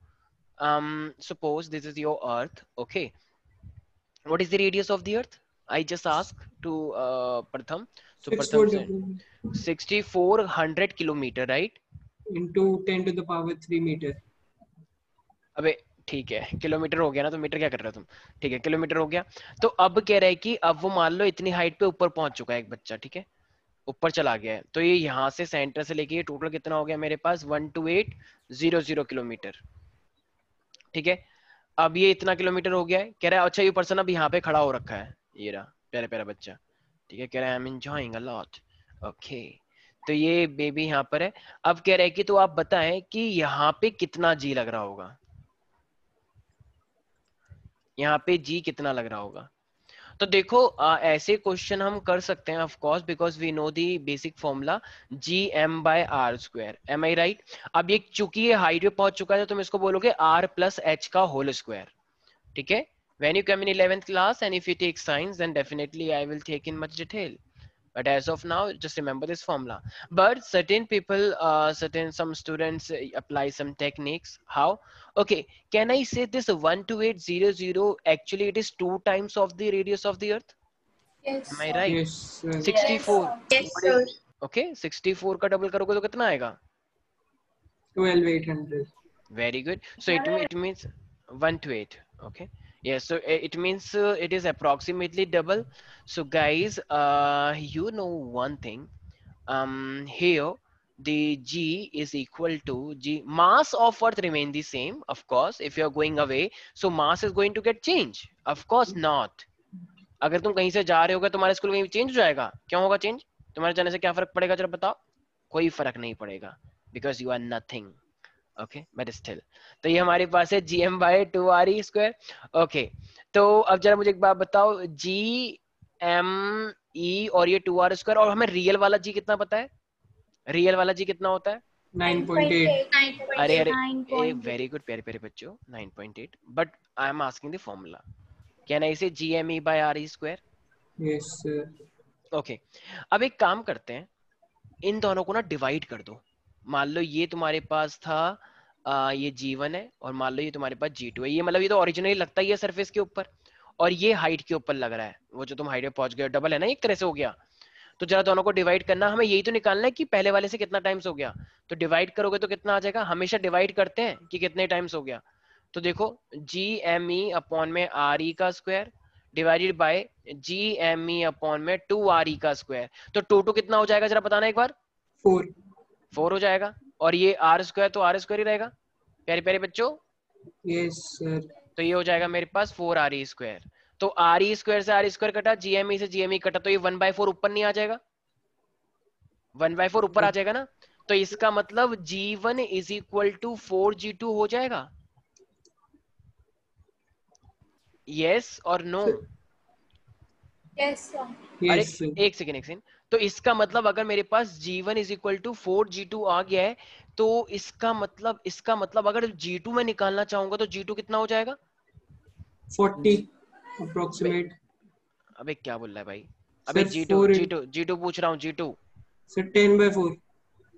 Suppose this is your earth. Okay. What is the radius of the earth? I just asked to Pratham. So Pratham said 6400 kilometer, right? into 10 to the power 3 meter. अबे ठीक है, kilometre हो गया ना, तो metre क्या कर रहे हो तुम? ठीक है, किलोमीटर हो गया। तो अब कह रहा है कि अब वो मान लो इतनी हाइट पे ऊपर पहुंच चुका है एक बच्चा, ठीक है, ऊपर चला गया है। तो ये यहाँ से सेंटर से लेके टोटल कितना हो गया मेरे पास? 12800 किलोमीटर, ठीक है। अब ये इतना किलोमीटर हो गया है, कह रहा है अच्छा ये पर्सन अब यहाँ पे खड़ा हो रखा है, ये रहा प्यारा प्यारा बच्चा, ठीक है, कह रहा है I am enjoying a lot. Okay, तो ये बेबी यहाँ पर है। अब कह रहा है कि तो आप बताएं कि यहाँ पे कितना जी लग रहा होगा, यहाँ पे जी कितना लग रहा होगा। तो देखो ऐसे क्वेश्चन हम कर सकते हैं of course, because we know the basic formula gm/r²। Am I right? अब ये चूंकि ये हाइट पे पहुंच चुका है तो तुम इसको बोलोगे r+h का होल स्क्वायर, ठीक है। when you come in 11th class and if you take science then definitely I will take in much detail, but as of now just remember this formula. But certain people some students apply some techniques. How? Okay, can I say this 12800 actually it is 2 times of the radius of the earth? Yes. Am I right? Yes, sir. 64. Yes, sir. Okay, 64 का double करोगे तो कितना आएगा? 12,800. Very good. So it means 128. Okay. Yes. So it means it is approximately double. So guys, you know one thing. Here the G is equal to G. Mass of Earth remain the same, of course. If you are going away, so mass is going to get change. Of course not. अगर तुम कहीं से जा रहे होगे तुम्हारे school कहीं change हो जाएगा? क्यों होगा चेंज? तुम्हारे जाने से क्या फर्क पड़ेगा जरा बताओ? कोई फर्क नहीं पड़ेगा, because you are nothing. Okay, but still. तो ये हमारे पास है gm/2re²। ओके, तो अब जरा मुझे एक बात बताओ, gme और ये 2r², और हमें रियल वाला g कितना पता है? रियल वाला g कितना होता है? 9.8. अरे अरे, 9.8. वेरी गुड प्यारे प्यारे बच्चों, 9.8। But I am asking the formula, can I से gme/re²? Yes, sir. ओके, अब एक काम करते हैं, इन दोनों को ना डिवाइड कर दो। मान लो ये तुम्हारे पास था ये G1 है, और मान लो ये तुम्हारे पास G2 है। ये मतलब ये तो ओरिजिनली लगता ही है सरफेस के ऊपर, और ये हाइट के ऊपर लग रहा है। वो जो तुम हाइट पे पहुंच गए डबल है ना, एक तरह से हो गया। तो जरा दोनों को डिवाइड करना, हमें यही तो निकालना है कि पहले वाले से कितना टाइम्स हो गया। तो डिवाइड करोगे तो कितना आ जाएगा? हमेशा डिवाइड करते हैं कि कितने टाइम्स हो गया। तो देखो gme/re² डिवाइडेड बाय gme/2re²। तो 2 कितना हो जाएगा जरा बताना एक बार? 4 हो जाएगा, और ये r² तो r² ही रहेगा प्यारे प्यारे बच्चों। Yes, sir. तो ये हो जाएगा मेरे पास 4re²। तो re² से r² कटा, gme से gme कटा, तो ये 1/4 ऊपर नहीं आ जाएगा? 1/4 ऊपर आ जाएगा ना। तो इसका मतलब g1 is equal to 4g2 हो जाएगा। यस और नो? Yes, sir. अरे Yes, sir. एक सेकेंड। तो इसका मतलब अगर मेरे पास g1 is equal to 4g2 आ गया है, तो इसका मतलब अगर g2 में निकालना चाहूंगा तो g2 कितना हो जाएगा? 40 approximate. अबे क्या बोल रहा है भाई? अबे Sir, G2 4 G2 पूछ रहा हूँ, G2। Sir, 10/4.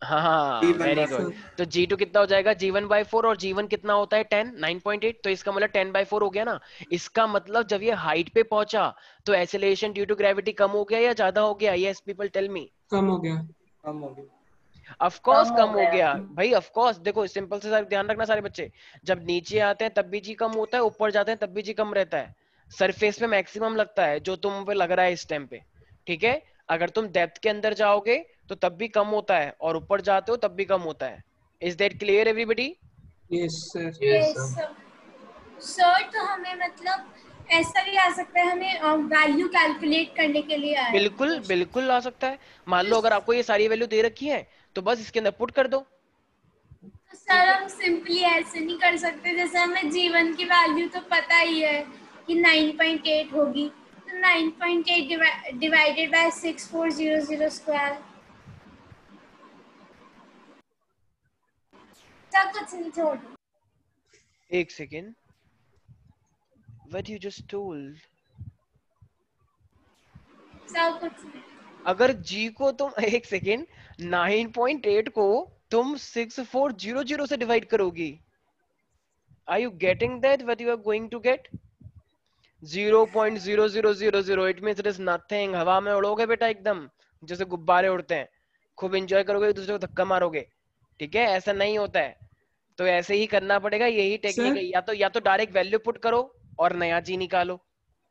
हाँ, G1 वेरी by गुड। 4. तो G2 कितना हो जाएगा? G1/4, और G1 कितना होता है? 10, 9.8। तो इसका मतलब 10/4 हो गया ना। इसका मतलब जब ये हाइट पे पहुंचा तो एक्सेलरेशन ड्यू टू ग्रेविटी कम हो गया या ज्यादा हो गया? Yes people tell me. कम हो गया. कम हो गया। ऑफ कोर्स कम कम हो हो गया। गया भाई, ऑफ कोर्स। देखो सिंपल से ध्यान रखना सारे बच्चे, जब नीचे आते हैं तब भी जी कम होता है, ऊपर जाते हैं तब भी जी कम रहता है। सरफेस पे मैक्सिमम लगता है जो तुम पे लग रहा है इस टाइम पे, ठीक है। अगर तुम डेप्थ के अंदर जाओगे तो तब भी कम होता है, और ऊपर जाते हो तब भी कम होता है। Is that clear everybody? Yes, sir. Yes, sir. Sir तो हमें मतलब ऐसा भी आ सकता है, हमें वैल्यू कैलकुलेट करने के लिए आया बिल्कुल बिल्कुल आ सकता है। मान लो अगर आपको ये सारी वैल्यू दे रखी है तो बस इसके अंदर पुट कर दो। तो सर हम सिंपली ऐसे नहीं कर सकते, जैसे हमें जीवन की वैल्यू तो पता ही है कि 9.8 होगी, तो 9.8 डिवाइडेड बाय 6400 स्क्वायर। सब कुछ नहीं छोड़ो। एक second, what you just told? सब कुछ नहीं। अगर G को तुम एक सेकेंड 9.8 को तुम 6400 से डिवाइड करोगी, are you getting that what you are going to get? 0.0000। It means it is nothing. हवा में उड़ोगे बेटा एकदम जैसे गुब्बारे उड़ते हैं, खूब एंजॉय करोगे, दूसरे को धक्का मारोगे, ठीक है। ऐसा नहीं होता है, तो ऐसे ही करना पड़ेगा, यही टेक्निक है। या तो डायरेक्ट वैल्यू पुट करो और नया जी निकालो,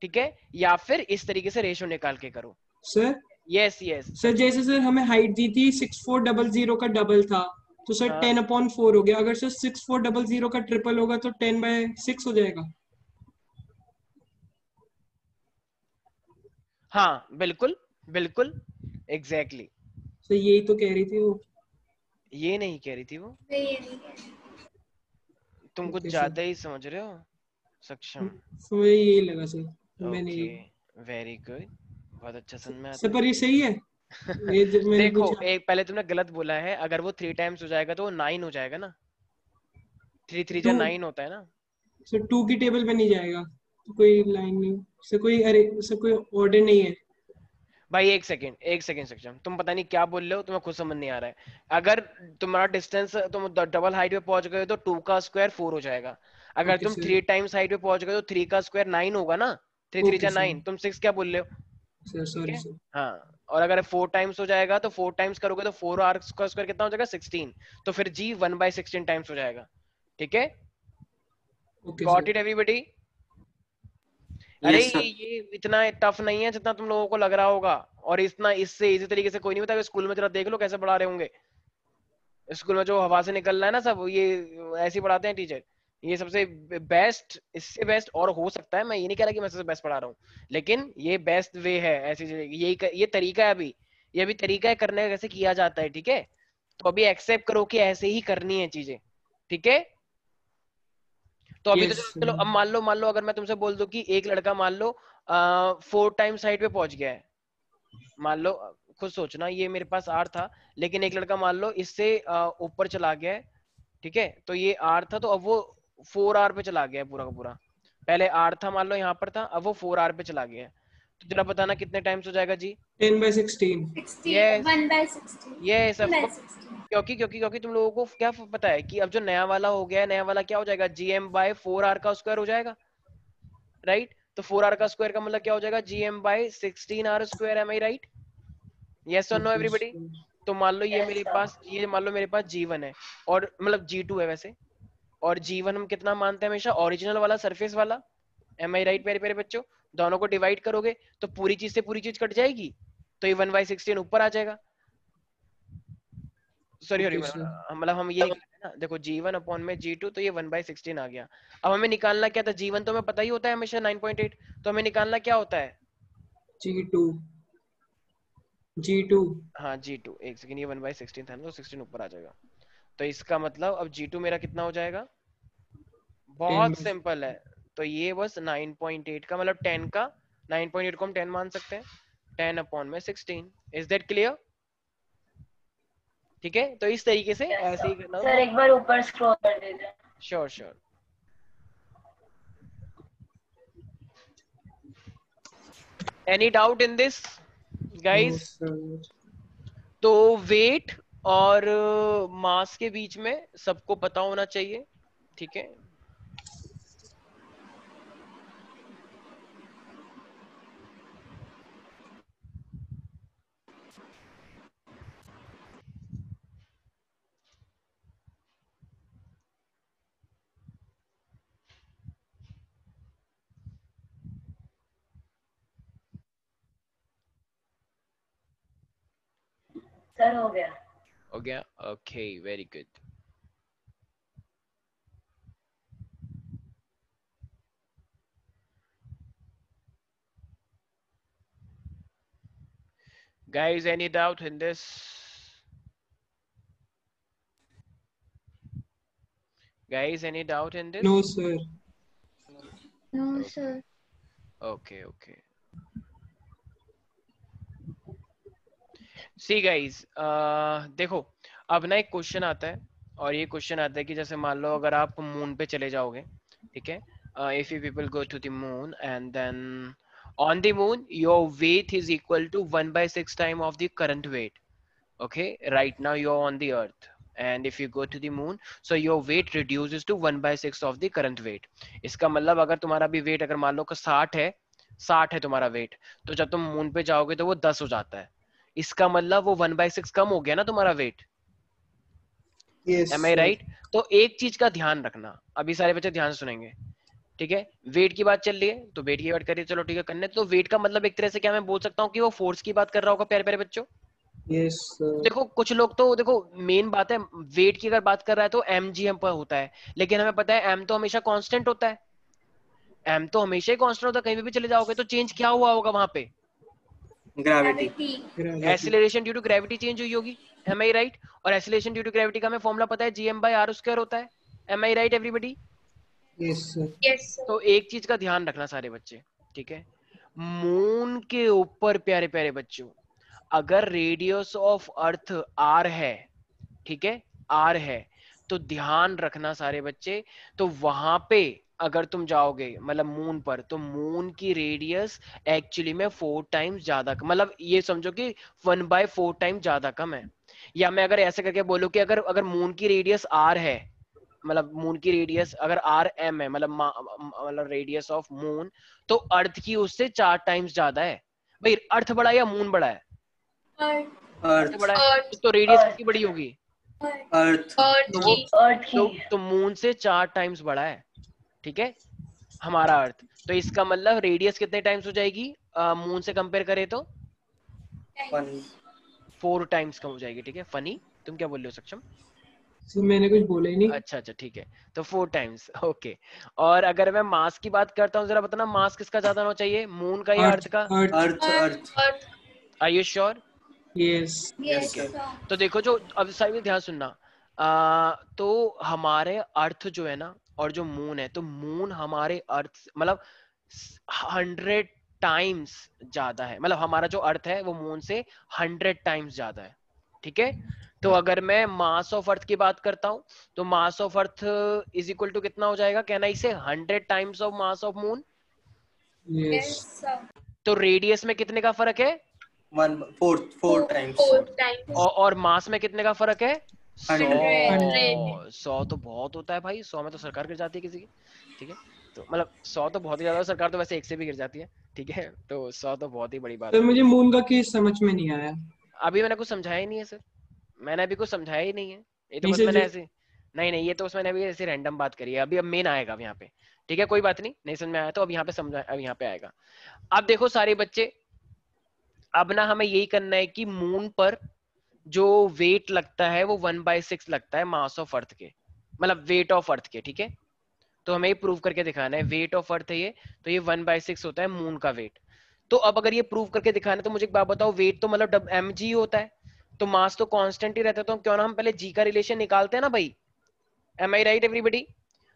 ठीक है, या फिर इस तरीके से रेशो निकाल के करो। सर यस यस सर जैसे सर हमें हाइट दी थी 6400 का डबल था, तो सर हाँ 10/4 हो गया। अगर सर 6400 का ट्रिपल होगा तो 10/6 हो जाएगा। हाँ बिल्कुल बिल्कुल एग्जैक्टली। सर यही तो कह रही थी वो। ये नहीं कह रही थी वो, मैं ये नहीं कह रही। तुम कुछ ओके सर, ज्यादा ही समझ रहे हो सक्षम। तो मुझे यही लगा सर, तो मैंने ओके ये वेरी गुड, बहुत अच्छा समझ में सर, आता पर ये सही है। है। ये जब मैंने देखो पूछा एक पहले तुमने गलत बोला है, अगर वो 3 टाइम्स हो जाएगा तो वो 9 हो जाएगा ना, 3 3 जा 2, 9 होता है ना। सर 2 की टेबल पे नहीं जाएगा, तो कोई लाइन नहीं सर, कोई अरे सर कोई ऑर्डर नहीं है। भाई एक सेकंड सक्षम, तुम पता नहीं क्या बोल रहे हो, तुम्हें खुद समझ नहीं आ रहा है। अगर तुम्हारा डिस्टेंस, तुम डबल हाइट पे पहुंच गए तो 2 का स्क्वायर 4 हो जाएगा। अगर ओके तुम सर, 3 टाइम्स हाइट पे पहुंच गए तो 3 का स्क्वायर 9 होगा ना, 3 3 ओके जा सर, 9, तुम 6 क्या बोल रहे हो, सर ठीक सॉरी है। सर, हाँ, और अगर 4 टाइम्स हो जाएगा तो 4 टाइम्स करोगे तो 4 आर का स्क्वायर कितना हो जाएगा 16, तो फिर जी 1/16 टाइम्स हो जाएगा, ठीक है। Okay got sir. It everybody. अरे यस सर। ये इतना टफ नहीं है जितना तुम लोगों को लग रहा होगा, और इतना इससे इजी तरीके से कोई नहीं बताएगा। स्कूल में जरा देख लो कैसे पढ़ा रहे होंगे, स्कूल में जो हवा से निकल रहा है ना सब, ये ऐसे ही पढ़ाते हैं टीचर। ये सबसे बेस्ट, इससे बेस्ट और हो सकता है, मैं ये नहीं कह रहा कि मैं सबसे बेस्ट पढ़ा रहा हूँ, लेकिन ये बेस्ट वे है ऐसी ये तरीका है अभी, ये अभी तरीका है करने का कैसे किया जाता है, ठीक है। तो अभी एक्सेप्ट करो कि ऐसे ही करनी है चीजें, ठीक है। तो अभी तो यस चलो सर, चलो, अब मान लो अगर मैं तुमसे बोल दूं कि एक लड़का मान लो 4 टाइम्स हाइट पे पहुंच गया है, मान लो, खुद सोचना, ये मेरे पास आर था, लेकिन एक लड़का मान लो इससे ऊपर चला गया है, ठीक है। तो ये आर था, तो अब वो 4 आर पे चला गया है पूरा का पूरा। पहले आर था, मान लो यहाँ पर था, अब वो 4 आर पे चला गया है। तो जरा बताना कितने टाइम्स हो जाएगा जी। 10/16। 16 1/16 यस ऑफ कोर्स, 1/16। क्योंकि तुम लोगों को क्या पता है कि अब जो नया वाला हो गया है, नया वाला क्या हो जाएगा, GM/4R का स्क्वायर हो जाएगा, राइट। तो 4R का स्क्वायर का मतलब क्या हो जाएगा, GM/16R square, M I right, yes और नो ओके एवरीबॉडी। सर, तो मान लो ये Yes, मेरे sir. पास, ये मान लो मेरे पास G1 है, और मतलब G2 है वैसे, और G1 हम कितना मानते हैं हमेशा, ओरिजिनल वाला, सरफेस वाला, एम आई राइट मेरे प्यारे बच्चों। दोनों को डिवाइड करोगे तो पूरी चीज से पूरी चीज कट जाएगी, तो ये 1/16 ऊपर आ जाएगा। Sorry sorry, okay sir. मतलब हम ये ना, देखो G1 अपॉन में G2, तो ये 1/16 आ गया। अब हमें निकालना क्या था, G1 तो हमें पता ही होता है हमेशा 9.8, तो हमें निकालना क्या होता है, G2, G2। हाँ G2, एक सेकंड, ये 1/16 था ना, तो 16 ऊपर आ जाएगा। तो इसका मतलब अब G2 मेरा कितना हो जाएगा, बहुत 10। सिंपल है। तो ये बस 9.8 का मतलब 10 का, 9.8 को हम 10 मान सकते हैं, 10 अपॉन में 16। इज दैट क्लियर, ठीक है। तो इस तरीके से Yes, ऐसे sir. ही करना सर एक बार ऊपर स्क्रॉल कर दीजिए। Sure sure. Any doubt in this no guys. Sir. तो वेट और मास के बीच में सबको पता होना चाहिए, ठीक है। सर हो गया। हो गया, okay very good. Guys, any doubt in this? Guys, any doubt in this? No sir. No, Okay. sir. Okay, okay. See guys, देखो, अब ना एक क्वेश्चन आता है, और ये क्वेश्चन आता है कि जैसे मान लो अगर आप मून पे चले जाओगे, ठीक है, if you people go to the moon and then on the moon your weight is equal to 1/6 time of the current weight, okay. Right now you are on the earth, and if you go to the moon so your weight reduces to 1/6 of the current weight. इसका मतलब अगर तुम्हारा भी wait अगर मान लो का 60 है तुम्हारा वेट, तो जब तुम मून पे जाओगे तो वो 10 हो जाता है। इसका मतलब वो 1/6 कम हो गया ना तुम्हारा वेट। Yes, एम आई sir. राइट? तो एक चीज का ध्यान रखना, अभी सारे बच्चे ध्यान से सुनेंगे, ठीक है? वेट की बात चल रही है तो वेट की बात करिए, चलो ठीक है करने। तो वेट का मतलब एक तरह से क्या मैं बोल सकता हूँ कि वो फोर्स की बात कर रहा होगा प्यारे प्यारे बच्चों। Yes, sir. देखो कुछ लोग तो देखो मेन बात है, वेट की अगर बात कर रहा है तो mgm पर होता है, लेकिन हमें पता है m तो हमेशा कांस्टेंट होता है, m तो हमेशा ही कांस्टेंट होता है, कहीं पे भी चले जाओगे तो चेंज क्या हुआ होगा वहां पे? Gravity. Gravity. Acceleration due to gravity change हुई होगी, एम आई राइट? और एक्सीलरेशन ड्यू टू ग्रेविटी का हमें फॉर्मूला पता है, gm/r² होता है, am I right everybody? Yes, sir. Yes sir. तो एक चीज का ध्यान रखना सारे बच्चे, ठीक है? मून के ऊपर प्यारे प्यारे बच्चों, अगर रेडियस ऑफ अर्थ r है, ठीक है, r है, तो ध्यान रखना सारे बच्चे, तो वहां पे अगर तुम जाओगे मतलब मून पर, तो मून की रेडियस एक्चुअली में 4 टाइम्स ज्यादा, मतलब ये समझो कि 1/4 टाइम ज्यादा कम है। या मैं अगर ऐसे करके बोलूं कि अगर अगर मून की रेडियस r है, मतलब मून की रेडियस अगर r m है, मतलब रेडियस ऑफ मून, तो अर्थ की उससे 4 टाइम्स ज्यादा है। भाई अर्थ बड़ा है या मून बड़ा है? अर्थ अर्थ। बड़ा है, तो रेडियस कितनी बड़ी होगी? अर्थ। तो वो अर्थ की तो मून से 4 टाइम्स बड़ा है, ठीक है, हमारा अर्थ। तो इसका मतलब रेडियस कितने टाइम्स हो जाएगी मून से कंपेयर करें तो? 4 टाइम्स कम हो जाएगी, ठीक है। फनी, तुम क्या बोल रहे हो सक्षम? So, मैंने कुछ बोला ही नहीं. अच्छा अच्छा ठीक है, तो 4 टाइम्स, ओके। और अगर मैं मास की बात करता हूँ, जरा बताना मास किसका ज्यादा होना चाहिए, मून का या अर्थ का? Earth. Earth. Are you sure? Yes. Yes ठीक है, सर। तो देखो जो अब सारे ध्यान सुनना, तो हमारे अर्थ जो है ना और जो मून है, तो मून हमारे अर्थ मतलब 100 टाइम्स ज्यादा है, मतलब हमारा जो अर्थ है वो मून से 100 टाइम्स ज्यादा है, ठीक है। तो अगर मैं मास ऑफ अर्थ की बात करता हूँ, तो mass of earth is equal to कितना हो जाएगा, कहना इसे 100 times of mass of moon. Yes. तो रेडियस में कितने का फर्क है? 4 टाइम्स। और मास में कितने का फर्क है? 100. 100 तो बहुत होता है भाई, 100 में तो सरकार गिर जाती है किसी की, ठीक है। तो मतलब 100 तो बहुत ही ज्यादा, सरकार तो वैसे एक से भी गिर जाती है, ठीक है। तो 100 तो बहुत ही बड़ी बात सर है। मुझे मून का केस समझ में नहीं आया. अभी मैंने कुछ समझाया ही नहीं है सर, मैंने अभी कुछ समझाया ही नहीं है, ये तो नहीं बस सर, मैंने जो ऐसे, नहीं नहीं ये तो बस मैंने अभी ऐसे रैंडम बात करी है, अभी अब मेन आएगा अब यहाँ पे, ठीक है। कोई बात नहीं, नहीं समझ में आया तो अब यहाँ पे समझा, अब यहाँ पे आएगा। अब देखो सारे बच्चे, अब ना हमें यही करना है कि मून पर जो वेट लगता है वो 1/6 लगता है मास ऑफ अर्थ के, मतलब वेट ऑफ अर्थ के, ठीक है। तो हमें ये प्रूव करके दिखाना है, वेट ऑफ अर्थ है ये, तो ये 1/6 होता है मून का वेट। तो अब अगर ये प्रूव करके दिखाना है तो मुझे एक बात बताओ, वेट तो मतलब mg होता है, तो मास तो कांस्टेंट ही रहता है, तो क्यों ना हम पहले g का रिलेशन निकालते हैं ना भाई, एम आई राइट एवरीबॉडी?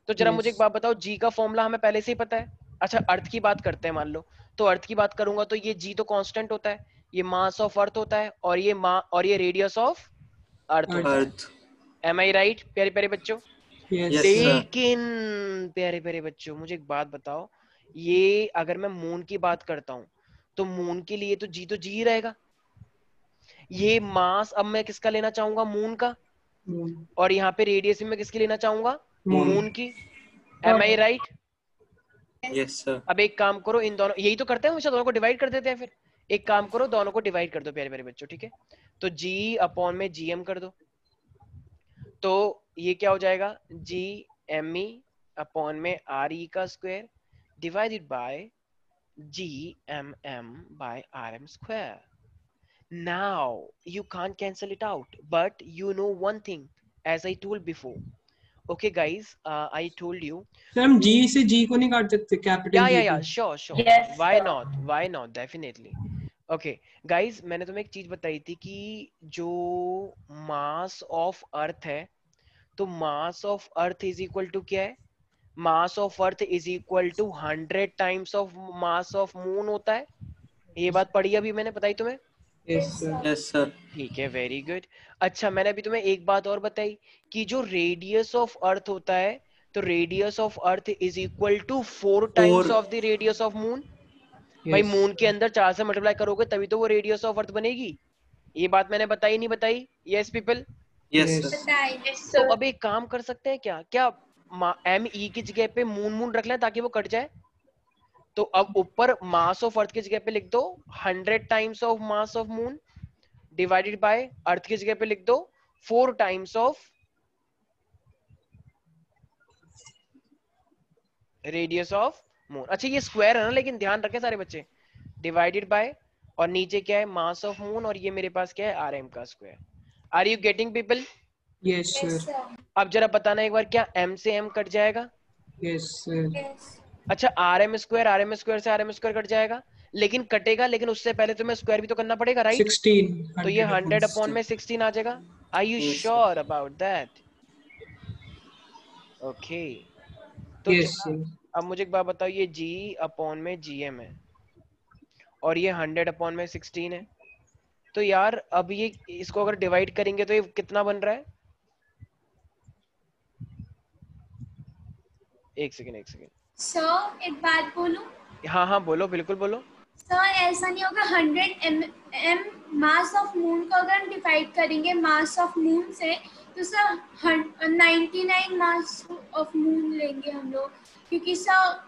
तो जरा मुझे एक बात बताओ, जी का फॉर्मूला हमें पहले से ही पता है। अच्छा अर्थ की बात करते हैं, मान लो तो अर्थ की बात करूंगा तो ये जी तो कांस्टेंट होता है, ये मास ऑफ अर्थ होता है, और ये रेडियस ऑफ अर्थ होता है, अर्थ। एम आई राइट प्यारे प्यारे बच्चों? Yes. Yes, sir. लेकिन प्यारे प्यारे बच्चों मुझे एक बात बताओ, ये अगर मैं मून की बात करता हूं तो मून के लिए तो जी ही रहेगा, ये मास अब मैं किसका लेना चाहूंगा, मून का, Moon. और यहाँ पे रेडियस में किसकी लेना चाहूंगा, Moon. मून की, M I right? Yes sir. अब एक काम करो, इन दोनों, यही तो करते हैं हमेशा, दोनों को डिवाइड कर देते हैं, फिर एक काम करो दोनों को डिवाइड कर दो प्यारे प्यारे बच्चों, ठीक है। तो g अपॉन में gm कर दो, तो ये क्या हो जाएगा, g me अपॉन में re का square divided by g mm by rm square. Now you can't cancel it out, but you know one thing, as I told before. Okay guys, I told you. Sir हम G से G को नहीं काट सकते, capital G Yeah, को. sure. Yes, Why sir. not? Why not? Definitely. Okay, guys, मैंने तुम्हें एक चीज बताई थी कि जो मास ऑफ अर्थ है, तो mass of earth is equal to क्या है, mass of earth is equal to 100 times of mass of moon होता है। ये बात पढ़ी अभी मैंने, बताई तुम्हें? Yes, sir. Yes sir. ठीक है, वेरी गुड। अच्छा मैंने अभी तुम्हें एक बात और बताई कि जो रेडियस ऑफ अर्थ होता है, तो radius of earth is equal to 4 times of the radius of moon. भाई Yes. मून के अंदर 4 से मल्टीप्लाई करोगे तभी तो वो रेडियस ऑफ अर्थ बनेगी। ये बात मैंने बताई नहीं बताई? Yes people? Yes Yes. Sir. तो अब एक काम कर सकते हैं, क्या एम ई की जगह पे मून मून रख लें ताकि वो कट जाए। तो अब ऊपर मास ऑफ अर्थ की जगह पे लिख दो 100 times of mass of moon divided by earth की जगह पे लिख दो 4 times of radius of moon. अच्छा ये स्क्वायर है ना, लेकिन ध्यान रखें सारे बच्चे, डिवाइडेड बाय, और नीचे क्या है, मास ऑफ मून, और ये मेरे पास क्या है, आरएम का square. Are you getting people? Yes Yes, sir. sir. अब जरा बताना एक बार, क्या m से m कट जाएगा? Yes sir. Yes. अच्छा आरएम स्क्वायर से आरएम स्क्वायर कट जाएगा, लेकिन कटेगा, लेकिन उससे पहले तुम्हें स्क्वायर भी तो करना पड़ेगा, राइट? 16 तो ये 100 100 अपॉन में 16 आ जाएगा। Are you Yes, sir. Sure about that? Okay, तो यस जरा सर। अब मुझे एक बात बताओ, ये g अपॉन में gm है और ये 100 अपॉन में 16 है, तो यार अब ये इसको अगर डिवाइड करेंगे तो ये कितना बन रहा है? एक सेकंड। Sir, एक बात बोलूं? हाँ हाँ बोलो, बिल्कुल बोलो। सर ऐसा नहीं होगा, 100 मास ऑफ मून को अगर हम डिवाइड करेंगे मास ऑफ मून से, तो सर 99 मास ऑफ मून लेंगे हम लोग, क्योंकि sir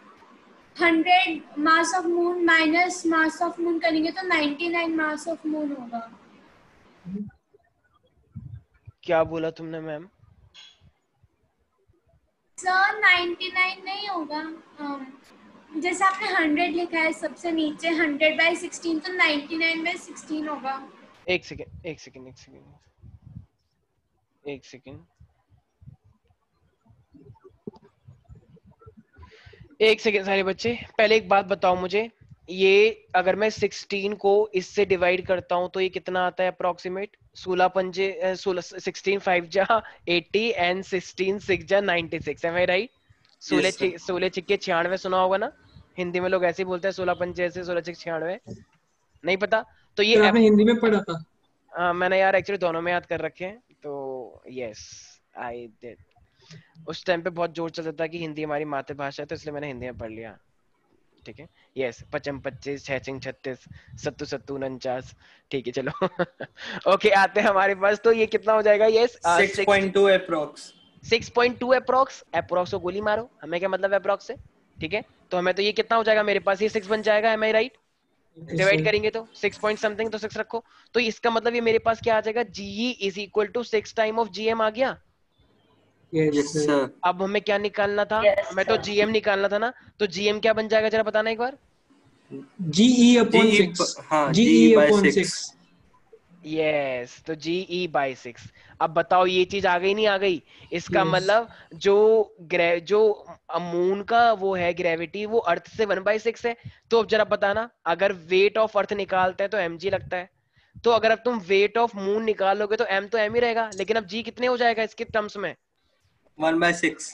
100 mass of moon minus mass of moon करेंगे तो 99 मास ऑफ मून होगा। क्या बोला तुमने मैम? सर 99 नहीं होगा, जैसे आपने 100 लिखा है सबसे नीचे 100/16, तो 99/16 होगा। एक सेकंड सारे बच्चे, पहले एक बात बताओ मुझे, ये अगर मैं 16 को इससे डिवाइड करता हूं तो ये कितना आता है अप्रोक्सीमेट? 16 पंजे 16 5 जा 80 एंड 16 6 जा 96, M I right? Yes, sir. 16 छिक्के 96 सुना होगा ना, हिंदी में लोग ऐसे ही बोलते हैं, 16 पंजे ऐसे, 16 छिक्के 96, नहीं पता? तो ये सर आपने हिंदी में पढ़ा था? मैंने यार एक्चुअली दोनों में याद कर रखे हैं, तो यस आई डिड। उस टाइम पे बहुत जोर चलता था कि हिंदी हमारी मातृभाषा है, तो इसलिए मैंने हिंदी में पढ़ लिया, ठीक है। यस 55 25 6 36 सत्तू सत्तू 49, ठीक है चलो। ओके आते हैं हमारे पास, तो ये कितना हो जाएगा? Yes 6.2 approx. 6.2 अप्रोक्स। अप्रोक्स को गोली मारो, हमें क्या मतलब अप्रोक्स से, ठीक है। तो हमें तो ये कितना हो जाएगा, मेरे पास ये 6 बन जाएगा, एम आई राइट? डिवाइड करेंगे तो 6 पॉइंट समथिंग, तो 6 रखो, तो इसका मतलब ये मेरे पास क्या आ जाएगा, GE is equal to 6 time of GM आ गया। Yes, sir. अब हमें क्या निकालना था? Yes, हमें तो sir. GM निकालना था ना, तो GM क्या बन जाएगा जरा बताना एक बार। GE upon 6। हाँ, GE GE by upon 6. 6। Yes तो GE by 6। अब बताओ ये चीज आ गई नहीं आ गई? इसका Yes. मतलब जो मून का वो है ग्रेविटी, वो अर्थ से 1/6 है। तो अब जरा बताना, अगर वेट ऑफ अर्थ निकालते हैं तो mg लगता है, तो अगर अब तुम वेट ऑफ मून निकालोगे तो m तो m ही रहेगा, लेकिन अब g कितने हो जाएगा इसके टर्म्स में? 1/6.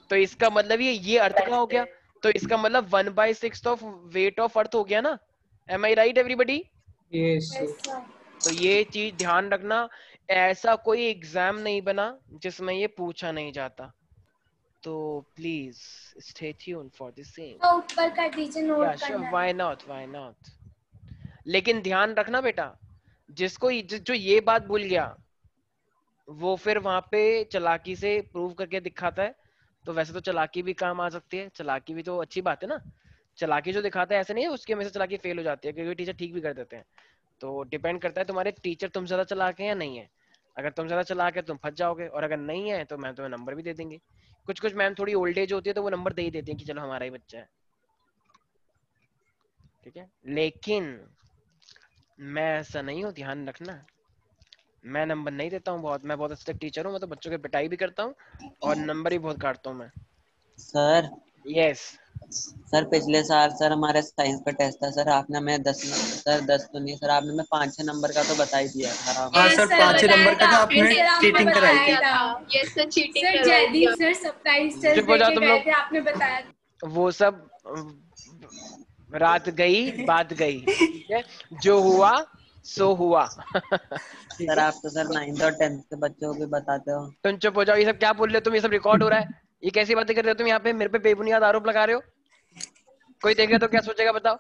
तो इसका मतलब ये अर्थ का हो गया, तो इसका मतलब 1/6 ऑफ वेट ऑफ अर्थ हो गया ना, am I right everybody? Yes sir। Yes, sir. तो ये चीज ध्यान रखना, ऐसा कोई एग्जाम नहीं बना जिसमें ये पूछा नहीं जाता, तो please stay tune for the same. तो ऊपर कर दीजिए, या नोट श्योर, करना है। Why not. लेकिन ध्यान रखना बेटा, जो ये बात भूल गया वो फिर वहां पे चालाकी से प्रूव करके दिखाता है, तो वैसे तो चालाकी भी काम आ सकती है, चालाकी भी तो अच्छी बात है ना। चालाकी जो दिखाता है ऐसे नहीं है उसके हमेशा चालाकी फेल हो जाती है, क्योंकि टीचर ठीक भी कर देते हैं। तो डिपेंड करता है तुम्हारे टीचर तुम ज्यादा चालाक हैं या नहीं है। अगर तुम ज्यादा चालाक है तुम फंस जाओगे, और अगर नहीं है तो मैम तुम्हें नंबर भी दे देंगे। कुछ मैम थोड़ी ओल्ड एज होती है तो वो नंबर दे ही देती है कि चलो हमारा ही बच्चा है, ठीक है। लेकिन मैं ऐसा नहीं हूँ, ध्यान रखना, मैं नंबर नहीं देता हूँ बहुत, मैं बहुत अच्छे टीचर हूँ, मैं तो बच्चों की पिटाई भी करता हूँ और नंबर भी बहुत काटता हूँ मैं। सर यस सर पिछले साल सर हमारे साइंस का टेस्ट था सर, आपने हमें 10 तो नहीं सर, आपने हमें 5-6 नंबर का तो बता ही दिया था। हाँ Yes, सर, sir, 5 बताया नंबर का था था, आपने, आपने सर, आपको चीटिंग कराई बताया थी। था। यस सर, चीटिंग सर करवाई थी जयदीप आपने। सर सरप्राइज टेस्ट चुप हो जाओ देके तुम गए लोग, थे, आपने बताया। वो सब रात गई बात गई, ठीक है, जो हुआ सो हुआ। ठीक सर है, आप तो सर 9th और 10th के बच्चों को भी बताते हो। तुम चुप हो जाओ, ये सब क्या बोल रहे हो तुम, ये सब रिकॉर्ड हो रहा है, ये कैसी बातें कर रहे हो तुम यहाँ पे, मेरे पे बेबुनियाद आरोप लगा रहे हो। कोई देखेगा तो क्या सोचेगा बताओ,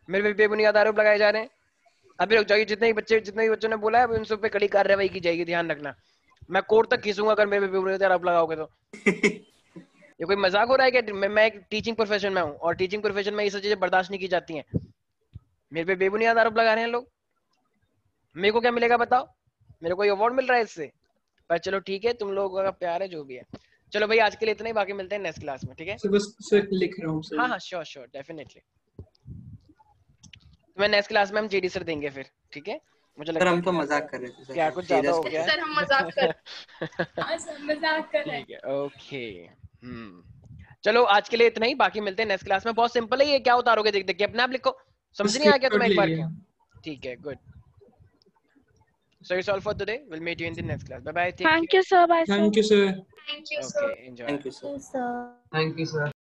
मेरे पे बेबुनियाद आरोप लगाए जा रहे हैं। अभी रुक जाइए, जितने भी बच्चों ने बोला है उन सब पे कड़ी कार्रवाई की जाएगी, ध्यान रखना। मैं कोर्ट तक खींचूंगा अगर मेरे पे बेबुनियाद आरोप लगाओगे तो। ये कोई मजाक हो रहा है क्या? मैं एक टीचिंग प्रोफेशन में हूँ, और टीचिंग प्रोफेशन में ये सब चीजें बर्दाश्त नहीं की जाती हैं। मेरे पे बेबुनियाद आरोप लगा रहे हैं लोग, मेरे को क्या मिलेगा बताओ? मेरे को अवार्ड मिल रहा है इससे, पर चलो ठीक है, तुम लोगों का प्यार है जो भी है। चलो भाई आज के लिए इतना ही, बाकी मिलते हैं नेक्स्ट क्लास में, ठीक है? सर बस सर लिख रहा हूँ सर। हाँ हाँ श्योर श्योर डेफिनेटली। मैं नेक्स्ट क्लास में हम जेडी सर देंगे फिर, ठीक है? मुझे लगता सर है हम तो मजाक कर रहे थे सर। क्या कुछ ज्यादा हो गया? सर हम मजाक कर हाँ सर मजाक कर रहे हैं। ठीक है ओके। चलो आज के लिए इतना ही, बाकी मिलते हैं नेक्स्ट क्लास में। बहुत सिंपल है ये, क्या उतारोगे देख देख के अपने आप लिखो, समझ नहीं आया क्या तुम्हें एक बार क्या? ठीक है good. So it's all for today. We'll meet you in the next class. Bye bye. Take Thank you, sir. Bye, sir. Thank you sir. Thank you, care. sir. Okay, enjoy. Thank you sir. Sir. Thank you sir.